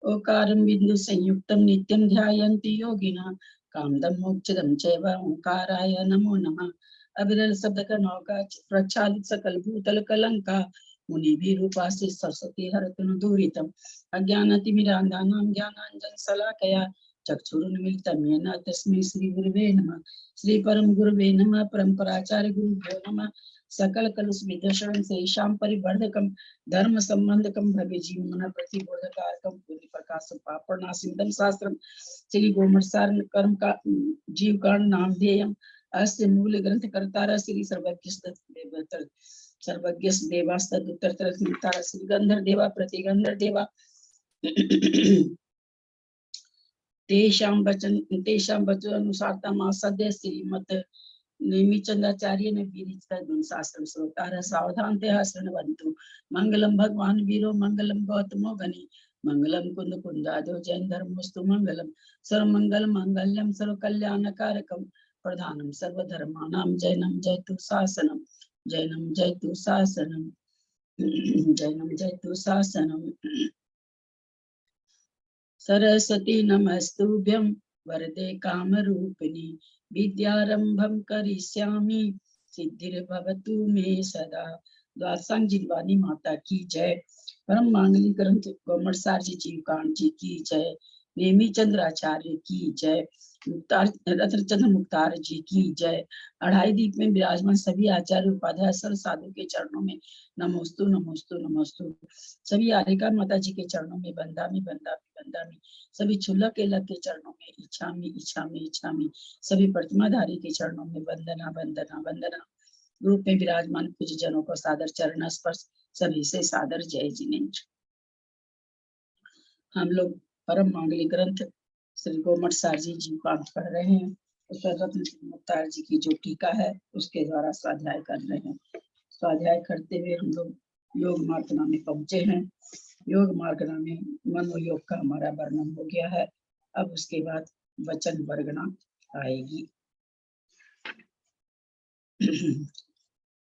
ओकारं बिंदु संयुक्तं नित्यं ध्यायन्ति योगिनः कामदं मोक्षदं चैव ओंकाराय नमो नमः। अविरल शब्द का नौका प्रक्षालित सकल भूतल कलंका मुनि रूपासी सरस्वती हरतनु दूरितम अज्ञानतिमिरान्धानां ज्ञानांजन शलाकया चक्षुरुन्मीलितं येन तस्मै श्री गुरुवे नमः। श्री परम गुरुवे नमः। परम्पराचार्य गुरुभ्यो नमः। सकल कलुष विदर्शन शेषां परिवर्धकम धर्म संबंधकम भव्य जीवन प्रतिबोधकारकम पुण्य प्रकाश पापनाशिदम शास्त्रम श्री गोमरसार कर्म का जीव कांड नाम ध्येयम अस्य मूल ग्रंथ कर्तार श्री सर्वज्ञ देवास्तद उत्तर श्री गंधर देवा प्रतिगंधर देवा तेषां वचन अनुसार सद्य श्रीमत नेमिचंद्राचार्य ने विरचित शास्त्र श्रोतारः सावधानतया शृण्वन्तु। मंगलम भगवान वीरो मंगलम गौतमो गणि मंगलम कुंद कुंदादो जैन धर्मस्तु मंगलम सर्वमंगल मंगल्यम सर्वकल्याणकारकम प्रधानम सर्वधर्माणां जैनम जयतु शासनम जैनम जयतु शासनम जैनम जयतु शासनम। सरस्वती नमस्तुभ्यं वरदे कामरूपिणी विद्यारंभं करिष्यामि सिद्धिर्भवतु मे सदा। द्वादशांग जिनवानी माता की जय। परम मांगलिक ग्रंथ गोमरसार जी जीवकांड जी की जय। नेमी चंद्राचार्य की जय। मुक्तार रत्नचंद्र मुक्तार जी की जय। अढ़ाई दीप में विराजमान सभी आचार्य उपाध्याय सर्व साधु के चरणों में नमोस्तु नमोस्तु नमोस्तु। सभी आर्यका माता जी के चरणों में बंदामी बंदामी बंदामी। सभी छुल्लक के लग के चरणों में इच्छामी इच्छामी इच्छामी। सभी प्रतिमाधारी के चरणों में वंदना वंदना वंदना। रूप में विराजमान पूज्य जनों को सादर चरण स्पर्श सभी से सादर जय जिनेन्द्र। हम लोग परम मांगलिक ग्रंथ श्री गोमरसार जी पाठ पढ़ रहे हैं। उस पर रत्नचंद्र मुक्तार जी की जो टीका है उसके द्वारा स्वाध्याय कर रहे हैं। स्वाध्याय करते हुए हम लोग योग मार्गना में पहुंचे हैं। योग मार्गना में मनोयोग का हमारा वर्णन हो गया है। अब उसके बाद वचन वर्गना आएगी।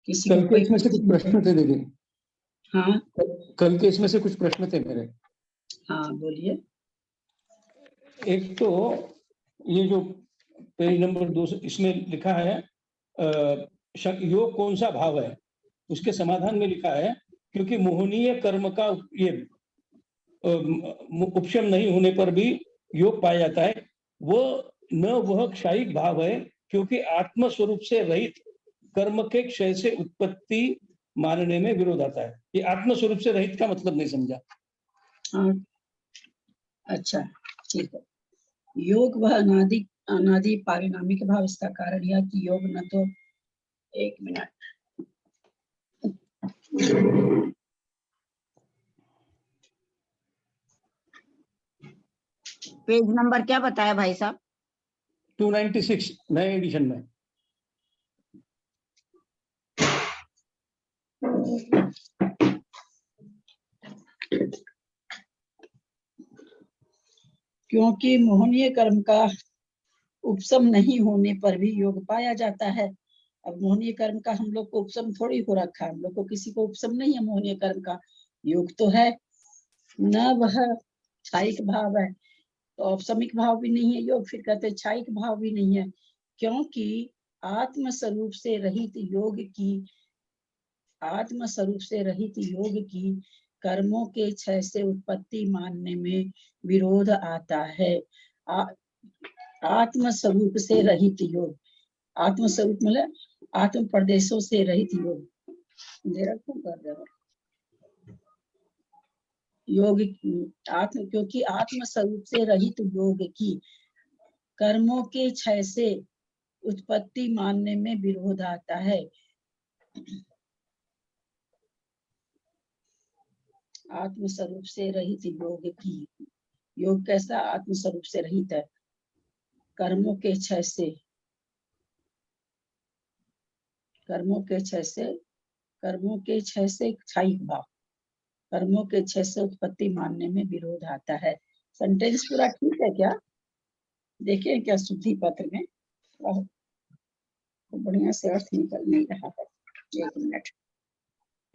किसी कल को के इसमें से कुछ प्रश्न थे दीदी। हाँ, कल के इसमें से कुछ प्रश्न थे मेरे। हाँ बोलिए। एक तो ये जो पेज नंबर 2 इसमें लिखा है योग कौन सा भाव है, उसके समाधान में लिखा है क्योंकि मोहनीय कर्म का ये उपशम नहीं होने पर भी योग पाया जाता है। वो न वह क्षयिक भाव है क्योंकि आत्म स्वरूप से रहित कर्म के क्षय से उत्पत्ति मानने में विरोध आता है। ये आत्म स्वरूप से रहित का मतलब नहीं समझा। हाँ, अच्छा ठीक है। योग वह अनादि पारिणामिक भाव। इसका कारण यह कि योग न तो एक मिनट पेज नंबर क्या बताया भाई साहब? 296 नए एडिशन में। क्योंकि मोहनीय कर्म का उपशम नहीं होने पर भी योग पाया जाता है। अब मोहनीय कर्म का हम लोग को उपशम थोड़ी हो रखा है। हम लोग को किसी को उपशम नहीं है मोहनीय कर्म का। योग तो है, न वह क्षयिक भाव है तो औपशमिक भाव भी नहीं है योग। फिर कहते क्षयिक भाव भी नहीं है क्योंकि आत्म स्वरूप से रहित योग की कर्मों के क्षय से उत्पत्ति मानने में विरोध आता है। आत्म स्वरूप से रहित योग, आत्म स्वरूप मतलब आत्म प्रदेशों से रहित योग। योग क्योंकि आत्म स्वरूप से रहित योग की कर्मों के क्षय से उत्पत्ति मानने में विरोध आता है। आत्म स्वरूप से रहित योग की, योग कैसा आत्म स्वरूप से रहित है? कर्मों के क्षय से क्षयिक भाव, कर्मों के क्षय से उत्पत्ति मानने में विरोध आता है। सेंटेंस पूरा ठीक है क्या? देखिए क्या शुद्धि पत्र में तो बढ़िया से अर्थ निकल नहीं रहा है। एक मिनट।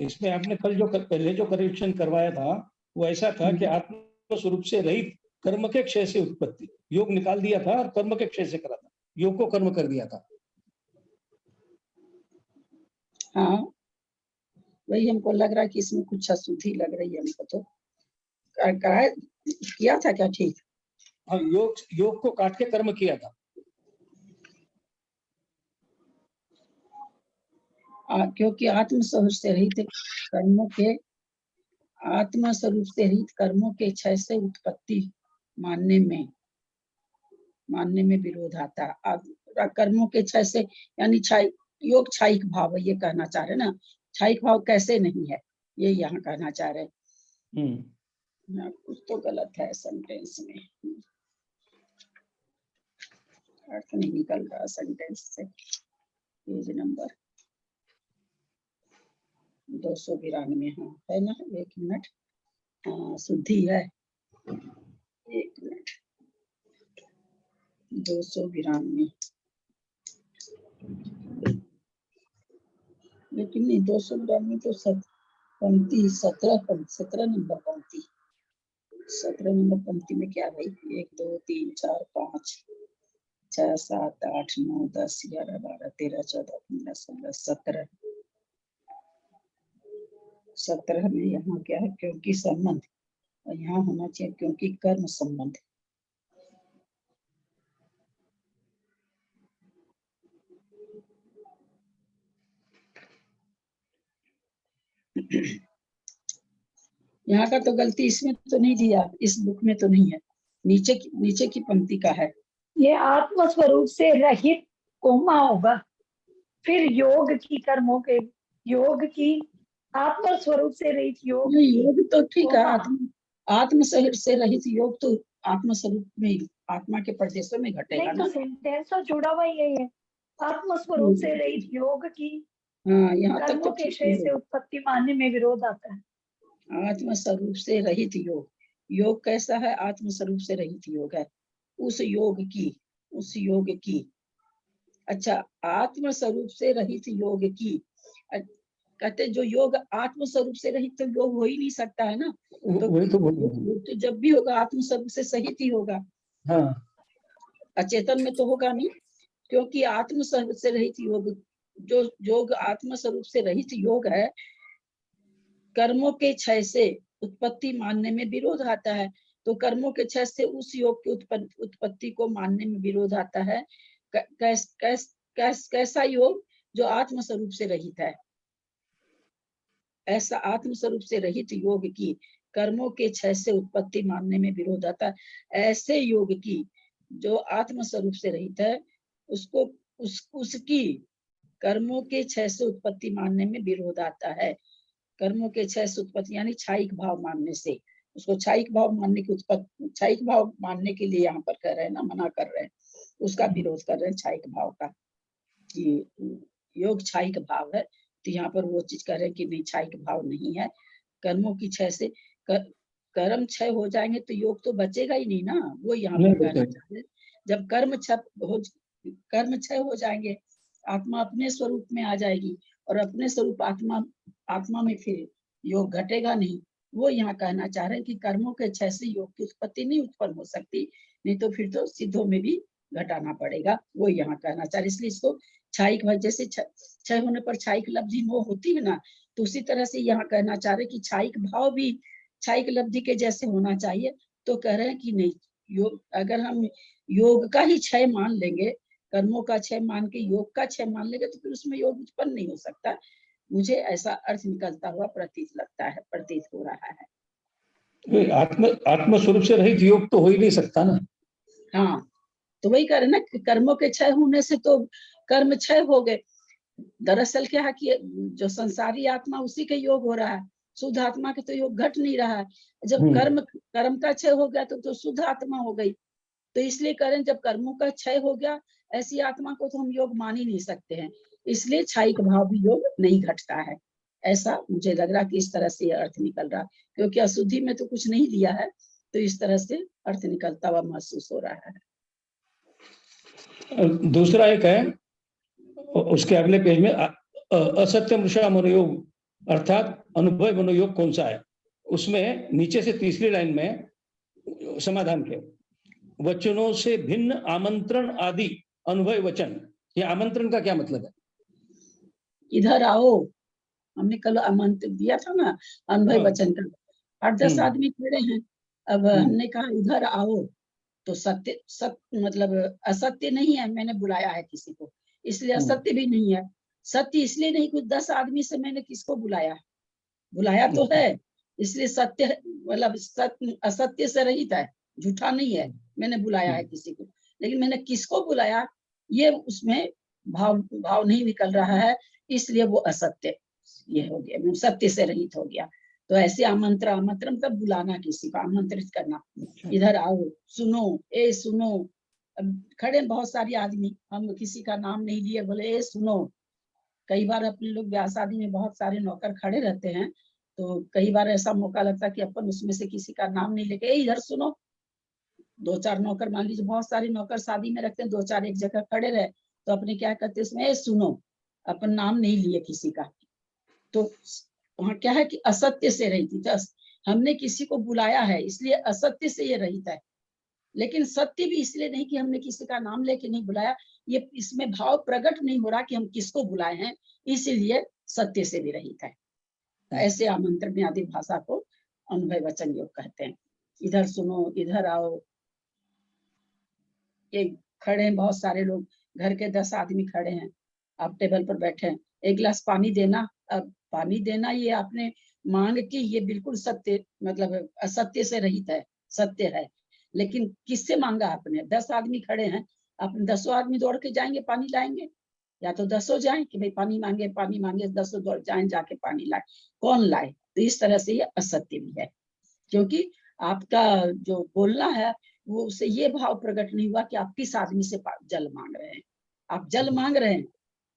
इसमें आपने कल जो पहले जो करेक्शन करवाया था वो ऐसा था कि आत्म स्वरूप से रहित कर्म के क्षय से उत्पत्ति, योग निकाल दिया था और कर्म के क्षय से करा था, योग को कर्म कर दिया था। हाँ, वही हमको लग रहा है कि इसमें कुछ अशुद्धि लग रही है हमको। तो कराया किया था क्या ठीक? हाँ, योग को काट के कर्म किया था। क्योंकि आत्म स्वरूप से रहित कर्मों के आत्मा स्वरूप से रहित कर्मों के क्षय से उत्पत्ति मानने में विरोध आता है। कर्मों के क्षय से यानी योग क्षयिक भाव, ये कहना चाह रहे ना। क्षयिक भाव कैसे नहीं है, ये यहाँ कहना चाह रहे। कुछ तो गलत है सेंटेंस में, अर्थ नहीं निकल रहा सेंटेंस से। पेज नंबर 292, हाँ है ना। एक मिनट, हाँ शुद्धि है। एक मिनट, 292, लेकिन नहीं 292 तो पंक्ति 17 नंबर पंक्ति। 17 नंबर पंक्ति में क्या भाई? 1 2 3 4 5 6 7 8 9 10 11 12 13 14 15 16 17 17 में यहाँ क्या है? क्योंकि संबंध, और यहाँ होना चाहिए क्योंकि कर्म संबंध। यहाँ का तो गलती इसमें तो नहीं दिया, इस बुक में तो नहीं है, नीचे की पंक्ति का है। ये आत्म स्वरूप से रहित कोमा होगा, फिर योग की कर्मों के योग की आत्म स्वरूप से रहित योग योग तो ठीक है, कोमा। आत्म से रहित योग तो आत्म स्वरूप में, आत्मा के प्रदेशों में घटेगा नहीं ना। तो सेंटेंस तो जुड़ा हुआ ही है, आत्म स्वरूप से रहित योग की हाँ, यहाँ तक तो कर्मों के ठीक क्षय से है। उत्पत्ति मानने में विरोध आता है। आत्म स्वरूप से रहित योग, योग कैसा है? आत्म स्वरूप से रहित योग है। उस योग की, अच्छा, आत्म स्वरूप से रहित योग की, कहते जो योग आत्म स्वरूप से रहित तो योग हो ही नहीं सकता है ना। तो वही तो बोल योग तो जब भी होगा आत्म स्वरूप से सहित ही होगा। हाँ, अचेतन में तो होगा नहीं, क्योंकि आत्म स्वरूप से रहित योग, जो योग आत्म स्वरूप से रहित योग है, कर्मों के क्षय से उत्पत्ति मानने में विरोध आता है। तो कर्मों के क्षय से उस योग की उत्पत्ति को मानने में विरोध आता है। कैसा योग? जो आत्म स्वरूप से रहित है। ऐसा आत्म स्वरूप से रहित योग की कर्मों के क्षय से उत्पत्ति मानने में विरोध आता है। ऐसे योग की जो आत्म स्वरूप से रहित है, उसको उसकी कर्मों के क्षय से उत्पत्ति मानने में विरोध आता है। कर्मों के क्षय से उत्पत्ति यानी क्षयिक भाव मानने से, उसको क्षयिक भाव मानने की क्षयिक भाव मानने के लिए यहाँ पर कह रहे हैं ना, मना कर रहे हैं, उसका विरोध कर रहे हैं क्षयिक भाव का, कि योग क्षयिक भाव है। तो यहाँ पर वो चीज कह रहे हैं कि नहीं, क्षयिक भाव नहीं है। कर्मों की क्षय से कर्म क्षय हो जाएंगे तो योग तो बचेगा ही नहीं ना, वो यहाँ पर कहना चाहते हैं। जब कर्म क्षय हो जाएंगे, आत्मा अपने स्वरूप में आ जाएगी, और अपने स्वरूप आत्मा में फिर योग घटेगा नहीं। वो यहाँ कहना चाह रहे हैं कि कर्मों के क्षय से योग की उत्पत्ति नहीं उत्पन्न हो सकती, नहीं तो फिर तो सिद्धों में भी घटाना पड़ेगा। वो यहाँ कहना चाह रहे, इसलिए इसको क्षयिक भाव, जैसे क्षय होने पर क्षयिक लब्धि मोह होती है ना, तो उसी तरह से यहाँ कहना चाह रहे कि क्षयिक भाव भी क्षयिक लब्धि के जैसे होना चाहिए। तो कह रहे हैं कि नहीं, योग अगर हम योग का ही क्षय मान लेंगे, कर्मों का क्षय मान के योग का क्षय मान लेंगे, तो फिर उसमें योग उत्पन्न नहीं हो सकता। मुझे ऐसा अर्थ निकलता हुआ प्रतीत हो रहा है। आत्म स्वरूप से रहित योग तो हो ही नहीं सकता ना। हाँ, तो वही कह रहे ना, कर्मों के क्षय होने से तो कर्म क्षय हो गए। दरअसल क्या है कि जो संसारी आत्मा उसी के योग हो रहा है, शुद्ध आत्मा के तो योग घट नहीं रहा है। जब कर्म का क्षय हो गया तो शुद्ध आत्मा हो गई। तो इसलिए करें, जब कर्मों का क्षय हो गया, ऐसी आत्मा को तो हम योग मान ही नहीं सकते हैं, इसलिए क्षयिक भाव भी योग नहीं घटता है। ऐसा मुझे लग रहा कि इस तरह से अर्थ निकल रहा, क्योंकि अशुद्धि में तो कुछ नहीं दिया है, तो इस तरह से अर्थ निकलता हुआ महसूस हो रहा है। दूसरा एक है उसके अगले पेज में असत्य मृषा मनोयोग अर्थात अनुभव मनोयोग कौन सा है, उसमें नीचे से तीसरी लाइन में समाधान के वचनों से भिन्न आमंत्रण आदि अनुभव वचन, ये आमंत्रण का क्या मतलब है? इधर आओ, हमने कल आमंत्रण दिया था ना अनुभव हाँ। वचन का। 8-10 आदमी खड़े हैं, अब हमने कहा इधर आओ, तो सत्य मतलब असत्य नहीं है, मैंने बुलाया है किसी को, इसलिए असत्य भी नहीं है। सत्य इसलिए नहीं, कुछ 10 आदमी से मैंने किसको बुलाया तो है, इसलिए सत्य मतलब सत्य असत्य से रहित है, झूठा नहीं है, मैंने बुलाया है किसी को। लेकिन मैंने किसको बुलाया ये उसमें भाव नहीं निकल रहा है, इसलिए वो असत्य ये हो गया, सत्य से रहित हो गया। तो ऐसे आमंत्रण तब बुलाना, किसी को आमंत्रित करना, इधर आओ, सुनो, ए सुनो। अब खड़े बहुत सारे आदमी, हम किसी का नाम नहीं लिए, बोले ए सुनो। कई बार अपने लोग ब्याह शादी में बहुत सारे नौकर खड़े रहते हैं, तो कई बार ऐसा मौका लगता है कि अपन उसमें से किसी का नाम नहीं लेके इधर सुनो। 2-4 नौकर, मान लीजिए बहुत सारे नौकर शादी में रखते हैं, 2-4 एक जगह खड़े रहे, तो अपने क्या कहते हैं इसमें, ए सुनो, अपन नाम नहीं लिए किसी का। तो वहाँ क्या है कि असत्य से रहित है, हमने किसी को बुलाया है इसलिए असत्य से ये रहित है। लेकिन सत्य भी इसलिए नहीं कि हमने किसी का नाम लेके नहीं बुलाया, ये इसमें भाव प्रकट नहीं हो रहा कि हम किसको बुलाए हैं, इसीलिए सत्य से भी रहित है। तो ऐसे आमंत्रण आदि भाषा को अनुभव वचन योग कहते हैं। इधर सुनो, इधर आओ, ये खड़े हैं बहुत सारे लोग, घर के 10 आदमी खड़े हैं, आप टेबल पर बैठे हैं, एक गिलास पानी देना। अब पानी देना ये आपने मांग की, ये बिल्कुल सत्य मतलब असत्य से रहित है, सत्य है। लेकिन किससे मांगा आपने? 10 आदमी खड़े हैं, आपने 10 आदमी दौड़ के जाएंगे पानी लाएंगे, या तो 10 जाएं कि भाई पानी मांगे 10 दौड़ जाएं जाके पानी लाए, कौन लाए? तो इस तरह से ये असत्य भी है, क्योंकि आपका जो बोलना है वो उससे ये भाव प्रकट नहीं हुआ कि आप किस आदमी से जल मांग रहे हैं। आप जल मांग रहे हैं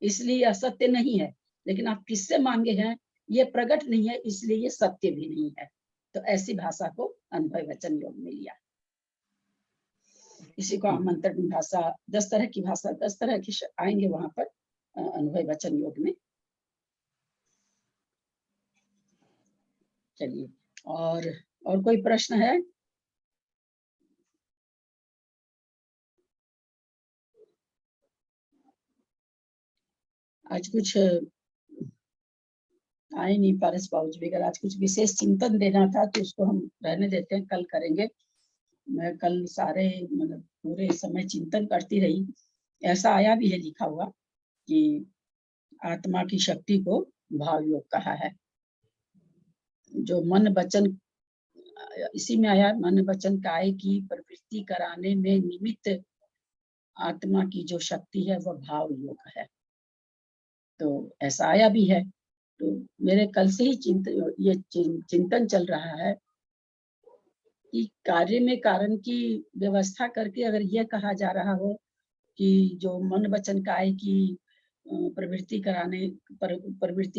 इसलिए असत्य नहीं है, लेकिन आप किससे मांगे हैं ये प्रकट नहीं है, इसलिए ये सत्य भी नहीं है। तो ऐसी भाषा को अनुभव वचन योग में लिया। इसी को आमंत्रण भाषा, 10 तरह की भाषा, 10 तरह की आएंगे वहां पर अनुभव वचन योग में। चलिए, और कोई प्रश्न है? आज कुछ आए नहीं पारस बाबूजी भी, अगर आज कुछ विशेष चिंतन देना था तो उसको हम रहने देते हैं, कल करेंगे। मैं कल सारे मतलब पूरे समय चिंतन करती रही। ऐसा आया भी है लिखा हुआ कि आत्मा की शक्ति को भाव योग कहा है। जो मन वचन, इसी में आया, मन वचन काय की प्रवृत्ति कराने में निमित्त आत्मा की जो शक्ति है वह भाव योग है। तो ऐसा आया भी है। तो मेरे कल से ही चिंतन चल रहा है कि कार्य में कारण की व्यवस्था करके अगर यह कहा जा रहा हो कि जो मन वचन काय की प्रवृत्ति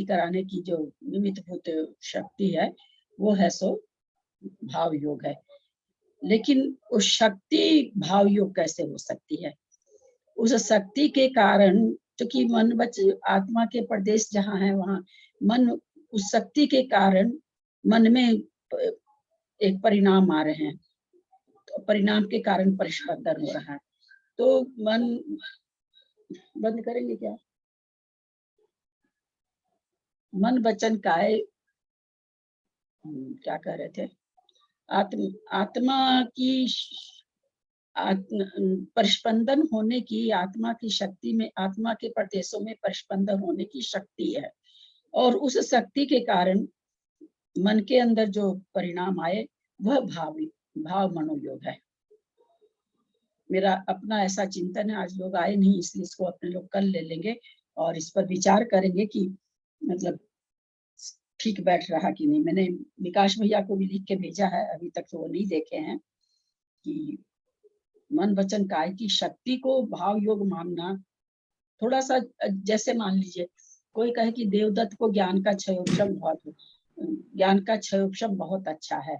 कराने की जो निमित्त भूत शक्ति है वो है सो भाव योग है। लेकिन उस शक्ति भाव योग कैसे हो सकती है? उस शक्ति के कारण, क्योंकि मन वच आत्मा के प्रदेश जहाँ है वहाँ मन, उस शक्ति के कारण मन में एक परिणाम आ रहे हैं, तो परिणाम के कारण परिस्पंदन हो रहा है। तो मन बंद करेंगे क्या? मन वचन काय क्या कह रहे थे? आत्मा की परिस्पंदन होने की, आत्मा की शक्ति में, आत्मा के प्रदेशों में परिस्पंदन होने की शक्ति है, और उस शक्ति के कारण मन के अंदर जो परिणाम आए वह भाव मनोयोग है। मेरा अपना ऐसा चिंतन है। आज लोग आए नहीं इसलिए इसको अपने लोग कल ले लेंगे और इस पर विचार करेंगे कि मतलब ठीक बैठ रहा कि नहीं। मैंने विकास भैया को भी लिख के भेजा है, अभी तक तो वो नहीं देखे हैं, कि मन वचन काय की शक्ति को भाव योग मानना थोड़ा सा, जैसे मान लीजिए कोई कहे कि देवदत्त को ज्ञान का क्षयोपशम बहुत अच्छा है।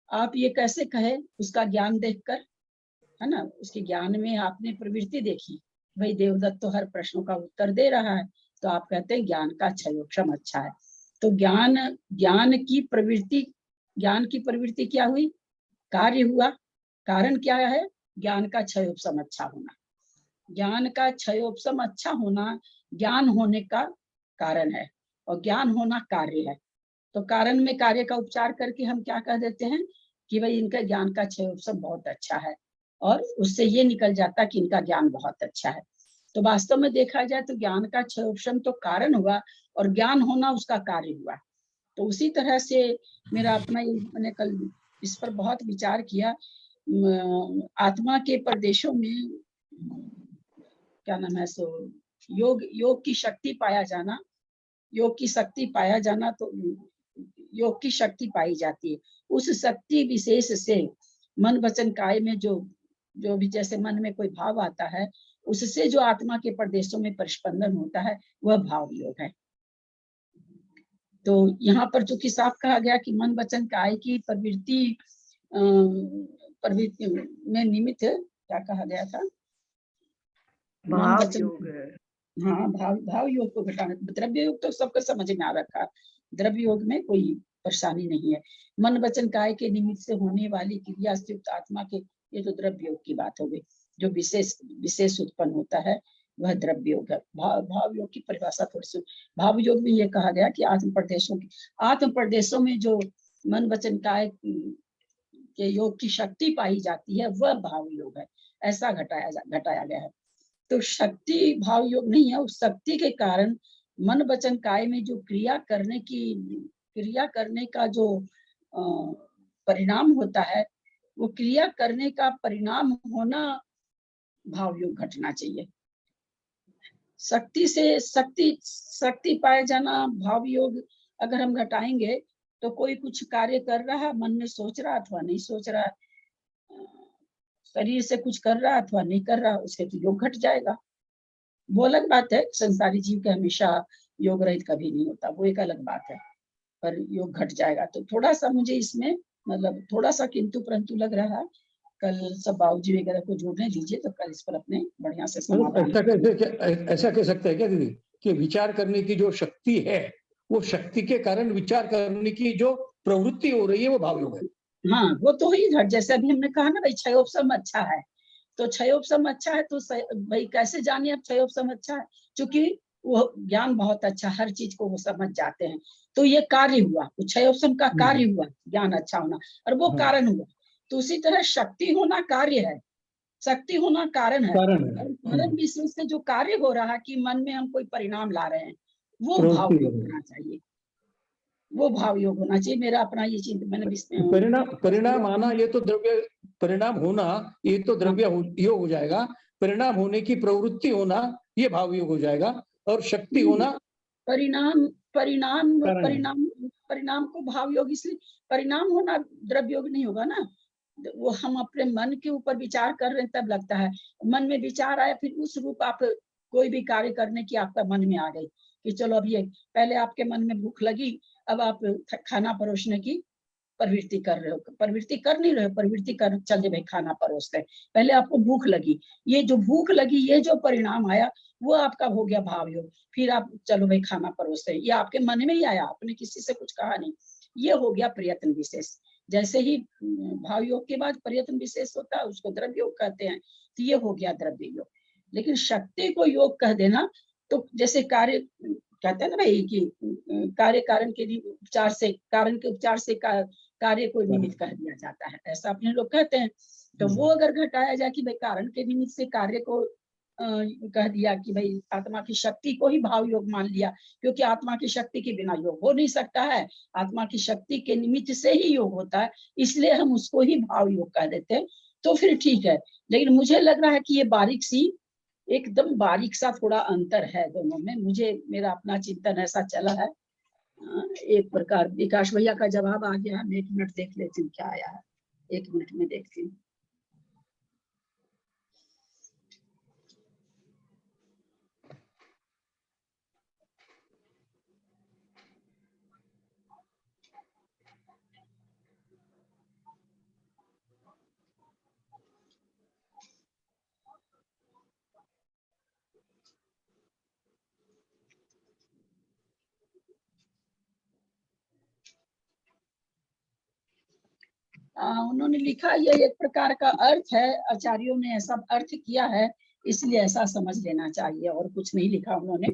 आप ये कैसे कहे? उसका ज्ञान देखकर, है ना, उसके ज्ञान में आपने प्रवृत्ति देखी, भाई देवदत्त तो हर प्रश्नों का उत्तर दे रहा है, तो आप कहते हैं ज्ञान का क्षयोक्षम अच्छा है। तो ज्ञान ज्ञान की प्रवृत्ति क्या हुई? कार्य हुआ। कारण क्या है? ज्ञान का क्षयोपशम अच्छा होना। ज्ञान का क्षयोपशम अच्छा होना ज्ञान होने का कारण है, और ज्ञान होना कार्य है। तो कारण में कार्य का उपचार करके हम क्या कह देते हैं कि भाई इनका ज्ञान का क्षयोपशम बहुत अच्छा है, और उससे ये निकल जाता कि इनका ज्ञान बहुत अच्छा है। तो वास्तव में देखा जाए तो ज्ञान का क्षयोपशम तो कारण हुआ, और ज्ञान होना उसका कार्य हुआ। तो उसी तरह से मेरा अपना मैंने कल इस पर बहुत विचार किया। आत्मा के प्रदेशों में क्या नाम है सो योग की शक्ति पाया जाना, योग की शक्ति पाया जाना, तो योग की शक्ति पाई जाती है। उस शक्ति विशेष से मन वचन काय में जो जो भी जैसे मन में कोई भाव आता है, उससे जो आत्मा के प्रदेशों में परिस्पंदन होता है, वह भाव योग है। तो यहाँ पर चूंकि साफ कहा गया कि मन वचन काय की प्रवृत्ति में निमित्त क्या कहा गया था? मन भाव वचन, योग। हाँ, भाव योग को घटाना। द्रव्य योग तो सबको समझ में आ रखा, द्रव्य योग में कोई परेशानी नहीं है। मन वचन काय के निमित्त से होने वाली क्रिया से युक्त आत्मा के, ये तो द्रव्य योग की बात हो गई। जो विशेष विशेष उत्पन्न होता है वह द्रव्य योग है। भाव योग की परिभाषा थोड़ी सी, भाव योग में ये कहा गया कि आत्म प्रदेशों में जो मन वचन काय के योग की शक्ति पाई जाती है, वह भाव योग है। ऐसा घटाया गया है। तो शक्ति भाव योग नहीं है, उस शक्ति के कारण मन वचन काय में जो क्रिया करने का जो परिणाम होता है, वो क्रिया करने का परिणाम होना भाव योग घटना चाहिए। शक्ति पाए जाना भाव योग अगर हम घटाएंगे, तो कोई कुछ कार्य कर रहा है, मन में सोच रहा अथवा नहीं सोच रहा, शरीर से कुछ कर रहा अथवा नहीं कर रहा, उसके तो योग घट जाएगा। वो अलग बात है, संसारी जीव के हमेशा योग रहित कभी नहीं होता, वो एक अलग बात है, पर योग घट जाएगा। तो थोड़ा सा मुझे इसमें मतलब थोड़ा सा किंतु परंतु लग रहा है। कल सब बाबूजी वगैरह को जोड़ने दीजिए, तो कल इस पर अपने बढ़िया से समाधान। ऐसा कह सकते हैं क्या दीदी कि विचार करने की जो शक्ति है, वो शक्ति के कारण विचार करने की जो प्रवृत्ति हो रही है, वो भाव योग है। हाँ, वो तो ही घट, जैसे अभी हमने कहा ना भाई क्षयोपशम अच्छा है, तो क्षयोपशम अच्छा है, तो भाई कैसे जानिए अब क्षयोपशम अच्छा है? क्योंकि वो ज्ञान बहुत अच्छा, हर चीज को वो समझ जाते हैं। तो ये कार्य हुआ, क्षयोपशम का कार्य हुआ ज्ञान अच्छा होना, और वो कारण हुआ। तो उसी तरह शक्ति होना कार्य है, शक्ति होना कारण है। कारण और है। कारण विशेष से जो कार्य हो रहा है कि मन में हम कोई परिणाम ला रहे हैं, वो भाव प्रवृत्ति योग होना चाहिए, वो भाव योग होना चाहिए। मेरा अपना ये चिंता मैंने परिणाम आना, ये तो द्रव्य परिणाम होना, ये तो द्रव्य योग हो जाएगा। परिणाम होने की प्रवृत्ति होना, ये भाव योग हो जाएगा। और शक्ति होना परिणाम परिणाम कारण है। परिणाम परिणाम को भाव योग, इसलिए परिणाम होना द्रव्य योग नहीं होगा ना। वो हम अपने मन के ऊपर विचार कर रहे हैं तब लगता है, मन में विचार आया, फिर उस रूप आप कोई भी कार्य करने की आपका मन में आ गई कि चलो अब ये, पहले आपके मन में भूख लगी, अब आप खाना परोसने की प्रवृत्ति कर रहे हो, प्रवृत्ति कर नहीं रहे हो, प्रवृत्ति कर चल भाई खाना परोसते, पहले आपको भूख लगी, ये जो भूख लगी, ये जो परिणाम आया, वो आपका हो गया भाव योग। फिर आप चलो भाई खाना परोसते, ये आपके मन में ही आया, आपने किसी से कुछ कहा नहीं, ये हो गया प्रयत्न विशेष। जैसे ही भाव योग के बाद प्रयत्न विशेष होता है, उसको द्रव्य योग कहते हैं, तो ये हो गया द्रव्य योग। लेकिन शक्ति को योग कह देना, तो जैसे कार्य कहते हैं ना भाई कि कार्य कारण के उपचार से, कारण के उपचार से कार्य को निमित्त कह दिया जाता है, ऐसा अपने लोग कहते हैं। तो वो अगर घटाया जाए कि भाई कारण के निमित्त से कार्य को कह दिया कि भाई आत्मा की शक्ति को ही भाव योग मान लिया, क्योंकि आत्मा की शक्ति के बिना योग हो नहीं सकता है, आत्मा की शक्ति के निमित्त से ही योग होता है, इसलिए हम उसको ही भाव योग कह देते हैं, तो फिर ठीक है। लेकिन मुझे लग रहा है कि ये बारीक सी, एकदम बारीक सा थोड़ा अंतर है दोनों में, मुझे मेरा अपना चिंतन ऐसा चला है। एक प्रकार विकास भैया का जवाब आ गया, मैं 1 मिनट देख लेती हूँ क्या आया है, 1 मिनट में देखती हूँ। उन्होंने लिखा ये एक प्रकार का अर्थ है, आचार्यों ने ऐसा अर्थ किया है, इसलिए ऐसा समझ लेना चाहिए, और कुछ नहीं लिखा उन्होंने।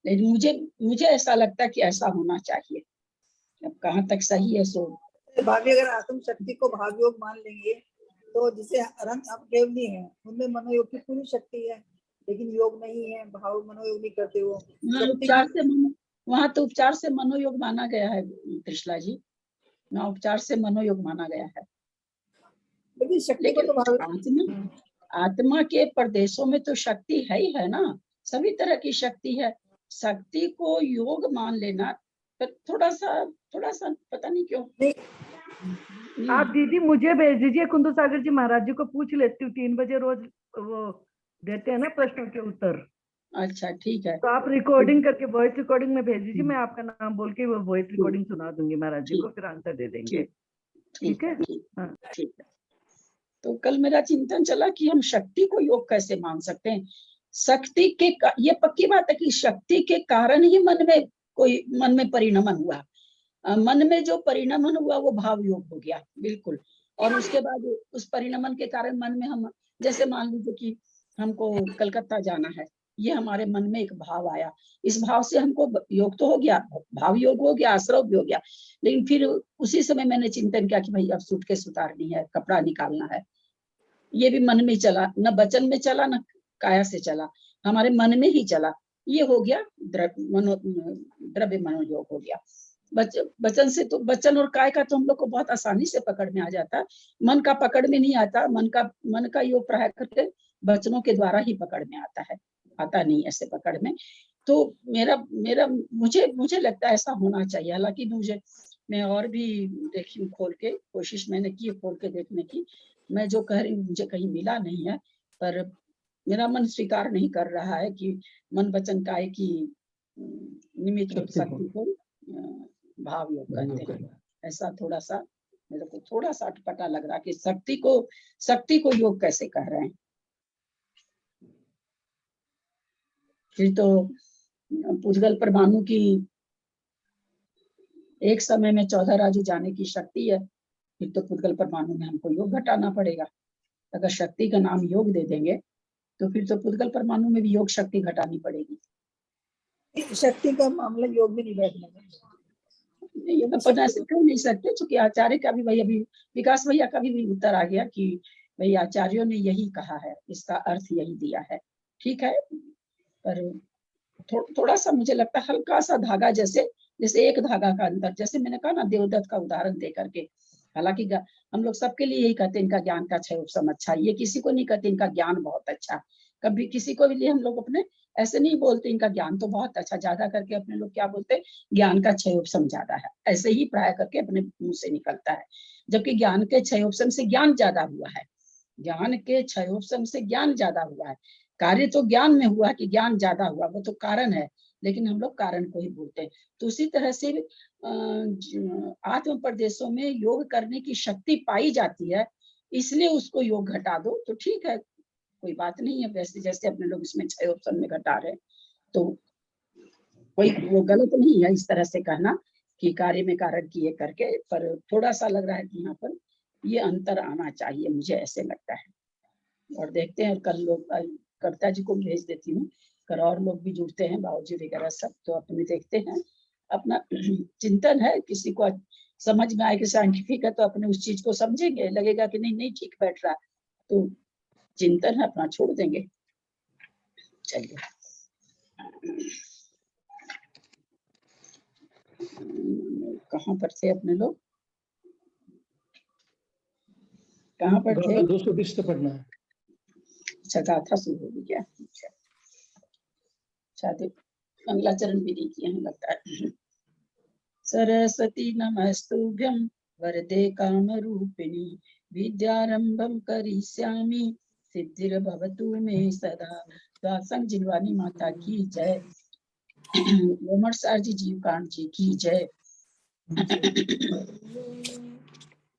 लेकिन मुझे ऐसा लगता है कि ऐसा होना चाहिए। अब कहाँ तक सही है सो भाभी, अगर आत्म शक्ति को भाव योग मान लेंगे तो जिसे अनंत अपकेवनी है उनमें मनोयोग की पूरी शक्ति है, लेकिन योग नहीं है, भाव मनोयोग नहीं करते वो उपचार से वहाँ तो उपचार से मनोयोग माना गया है त्रिशला जी, वहाँ उपचार से मनोयोग माना गया है। लेकिन शक्ति को तो भाव आत्मा के प्रदेशों में तो शक्ति है ही है ना, सभी तरह की शक्ति है। शक्ति को योग मान लेना थोड़ा सा पता नहीं क्यों। आप दीदी मुझे भेज दीजिए, कुंदू सागर जी महाराज जी को पूछ लेती हूँ, 3 बजे रोज वो देते हैं ना प्रश्नों के उत्तर। अच्छा ठीक है, तो आप रिकॉर्डिंग करके वॉइस रिकॉर्डिंग में भेज दीजिए, मैं आपका नाम बोल के वो वॉइस रिकॉर्डिंग सुना दूंगी महाराज जी को, फिर आंसर दे देंगे। ठीक है, हाँ ठीक है। तो कल मेरा चिंतन चला कि हम शक्ति को योग कैसे मान सकते हैं। शक्ति के ये पक्की बात है कि शक्ति के कारण ही मन में परिणमन हुआ। मन में जो परिणमन हुआ वो भाव योग हो गया, बिल्कुल। और उसके बाद उस परिणमन के कारण मन में हम, जैसे मान लीजिए कि हमको कलकत्ता जाना है, ये हमारे मन में एक भाव आया, इस भाव से हमको योग तो हो गया, भाव योग हो गया, आश्रव भी हो गया। लेकिन फिर उसी समय मैंने चिंतन किया कि भाई अब सूटकेस उतारनी है, कपड़ा निकालना है, ये भी मन में चला, न वचन में चला न काया से चला, हमारे मन में ही चला। ये हो गया द्रव्य मनोयोग हो गया। वचन से तो, वचन और काय का तो हम लोग को बहुत आसानी से पकड़ में आ जाता है, मन का पकड़ में नहीं आता। मन का योग प्राय करके वचनों के द्वारा ही पकड़ में आता है, आता नहीं ऐसे पकड़ में। तो मुझे लगता है ऐसा होना चाहिए। हालांकि मैं और भी देखी हूँ, खोल के कोशिश मैंने की खोल के देखने की, मैं जो कह रही हूँ मुझे कहीं मिला नहीं है, पर मेरा मन स्वीकार नहीं कर रहा है कि मन वचन काय की निमित्त शक्ति को भाव योग करते हैं। ऐसा थोड़ा सा मेरे को थोड़ा सा अटपटा लग रहा कि शक्ति को योग कैसे कह रहे हैं। फिर तो पुद्गल परमाणु की एक समय में 14 राजू जाने की शक्ति है, फिर तो पुद्गल परमाणु में हमको योग घटाना पड़ेगा। अगर शक्ति का नाम योग दे देंगे तो फिर तो पुद्गल परमाणु में भी योग शक्ति घटानी पड़ेगी। शक्ति का मामला योग में नहीं बैठने ये तो पता से कह नहीं सकते, क्योंकि आचार्य का भी, भाई अभी विकास भैया का भी उत्तर आ गया कि भाई आचार्यों ने यही कहा है, इसका अर्थ यही दिया है। ठीक है, पर थोड़ा सा मुझे लगता है हल्का सा धागा, जैसे एक धागा का अंतर, जैसे मैंने कहा ना देवदत्त का उदाहरण दे करके। हालांकि हम लोग सबके लिए यही कहते हैं इनका ज्ञान का क्षय उपशम अच्छा, ये किसी को नहीं कहते इनका ज्ञान बहुत अच्छा। कभी किसी को भी लिए हम लोग अपने ऐसे नहीं बोलते इनका ज्ञान तो बहुत अच्छा, ज्यादा करके अपने लोग क्या बोलते हैं, ज्ञान का क्षय उपशम ज्यादा है, ऐसे ही प्राय करके अपने मुंह से निकलता है। जबकि ज्ञान के क्षय उपशम से ज्ञान ज्यादा हुआ है, ज्ञान के क्षय उपशम से ज्ञान ज्यादा हुआ है। कार्य तो ज्ञान में हुआ कि ज्ञान ज्यादा हुआ, वो तो कारण है, लेकिन हम लोग कारण को ही बोलते हैं। तो उसी तरह से आत्म प्रदेशों में योग करने की शक्ति पाई जाती है, इसलिए उसको योग घटा दो तो ठीक है, कोई बात नहीं है। वैसे जैसे अपने लोग इसमें क्षय उपशम में घटा रहे, तो कोई वो गलत नहीं है इस तरह से कहना कि कार्य में कारण किए करके। पर थोड़ा सा लग रहा है कि यहाँ पर ये अंतर आना चाहिए, मुझे ऐसे लगता है। और देखते हैं कल लोग, कविता जी को भेज देती हूँ, कर और लोग भी जुड़ते हैं, बाबूजी वगैरह सब, तो अपने देखते हैं। अपना चिंतन है, किसी को समझ में आए कि साइंटिफिक है तो अपने उस चीज को समझेंगे, लगेगा कि नहीं ठीक बैठ रहा तो चिंतन है अपना छोड़ देंगे। चलिए, कहाँ पर थे अपने लोग, कहाँ पर थे? 220 तो पढ़ना है। अच्छा, गाथा शुरू होगी क्या? अच्छा, मंगलाचरण भी नहीं किए हैं लगता है। सरस्वती नमस्तुभ्यं वरदे कामरूपिणी विद्यारंभं करिष्यामि सिद्धिर्भवतु मे सदा। दासंग जिनवानी माता की जय, लोमड़ सार जी जीवकांत जी की जय।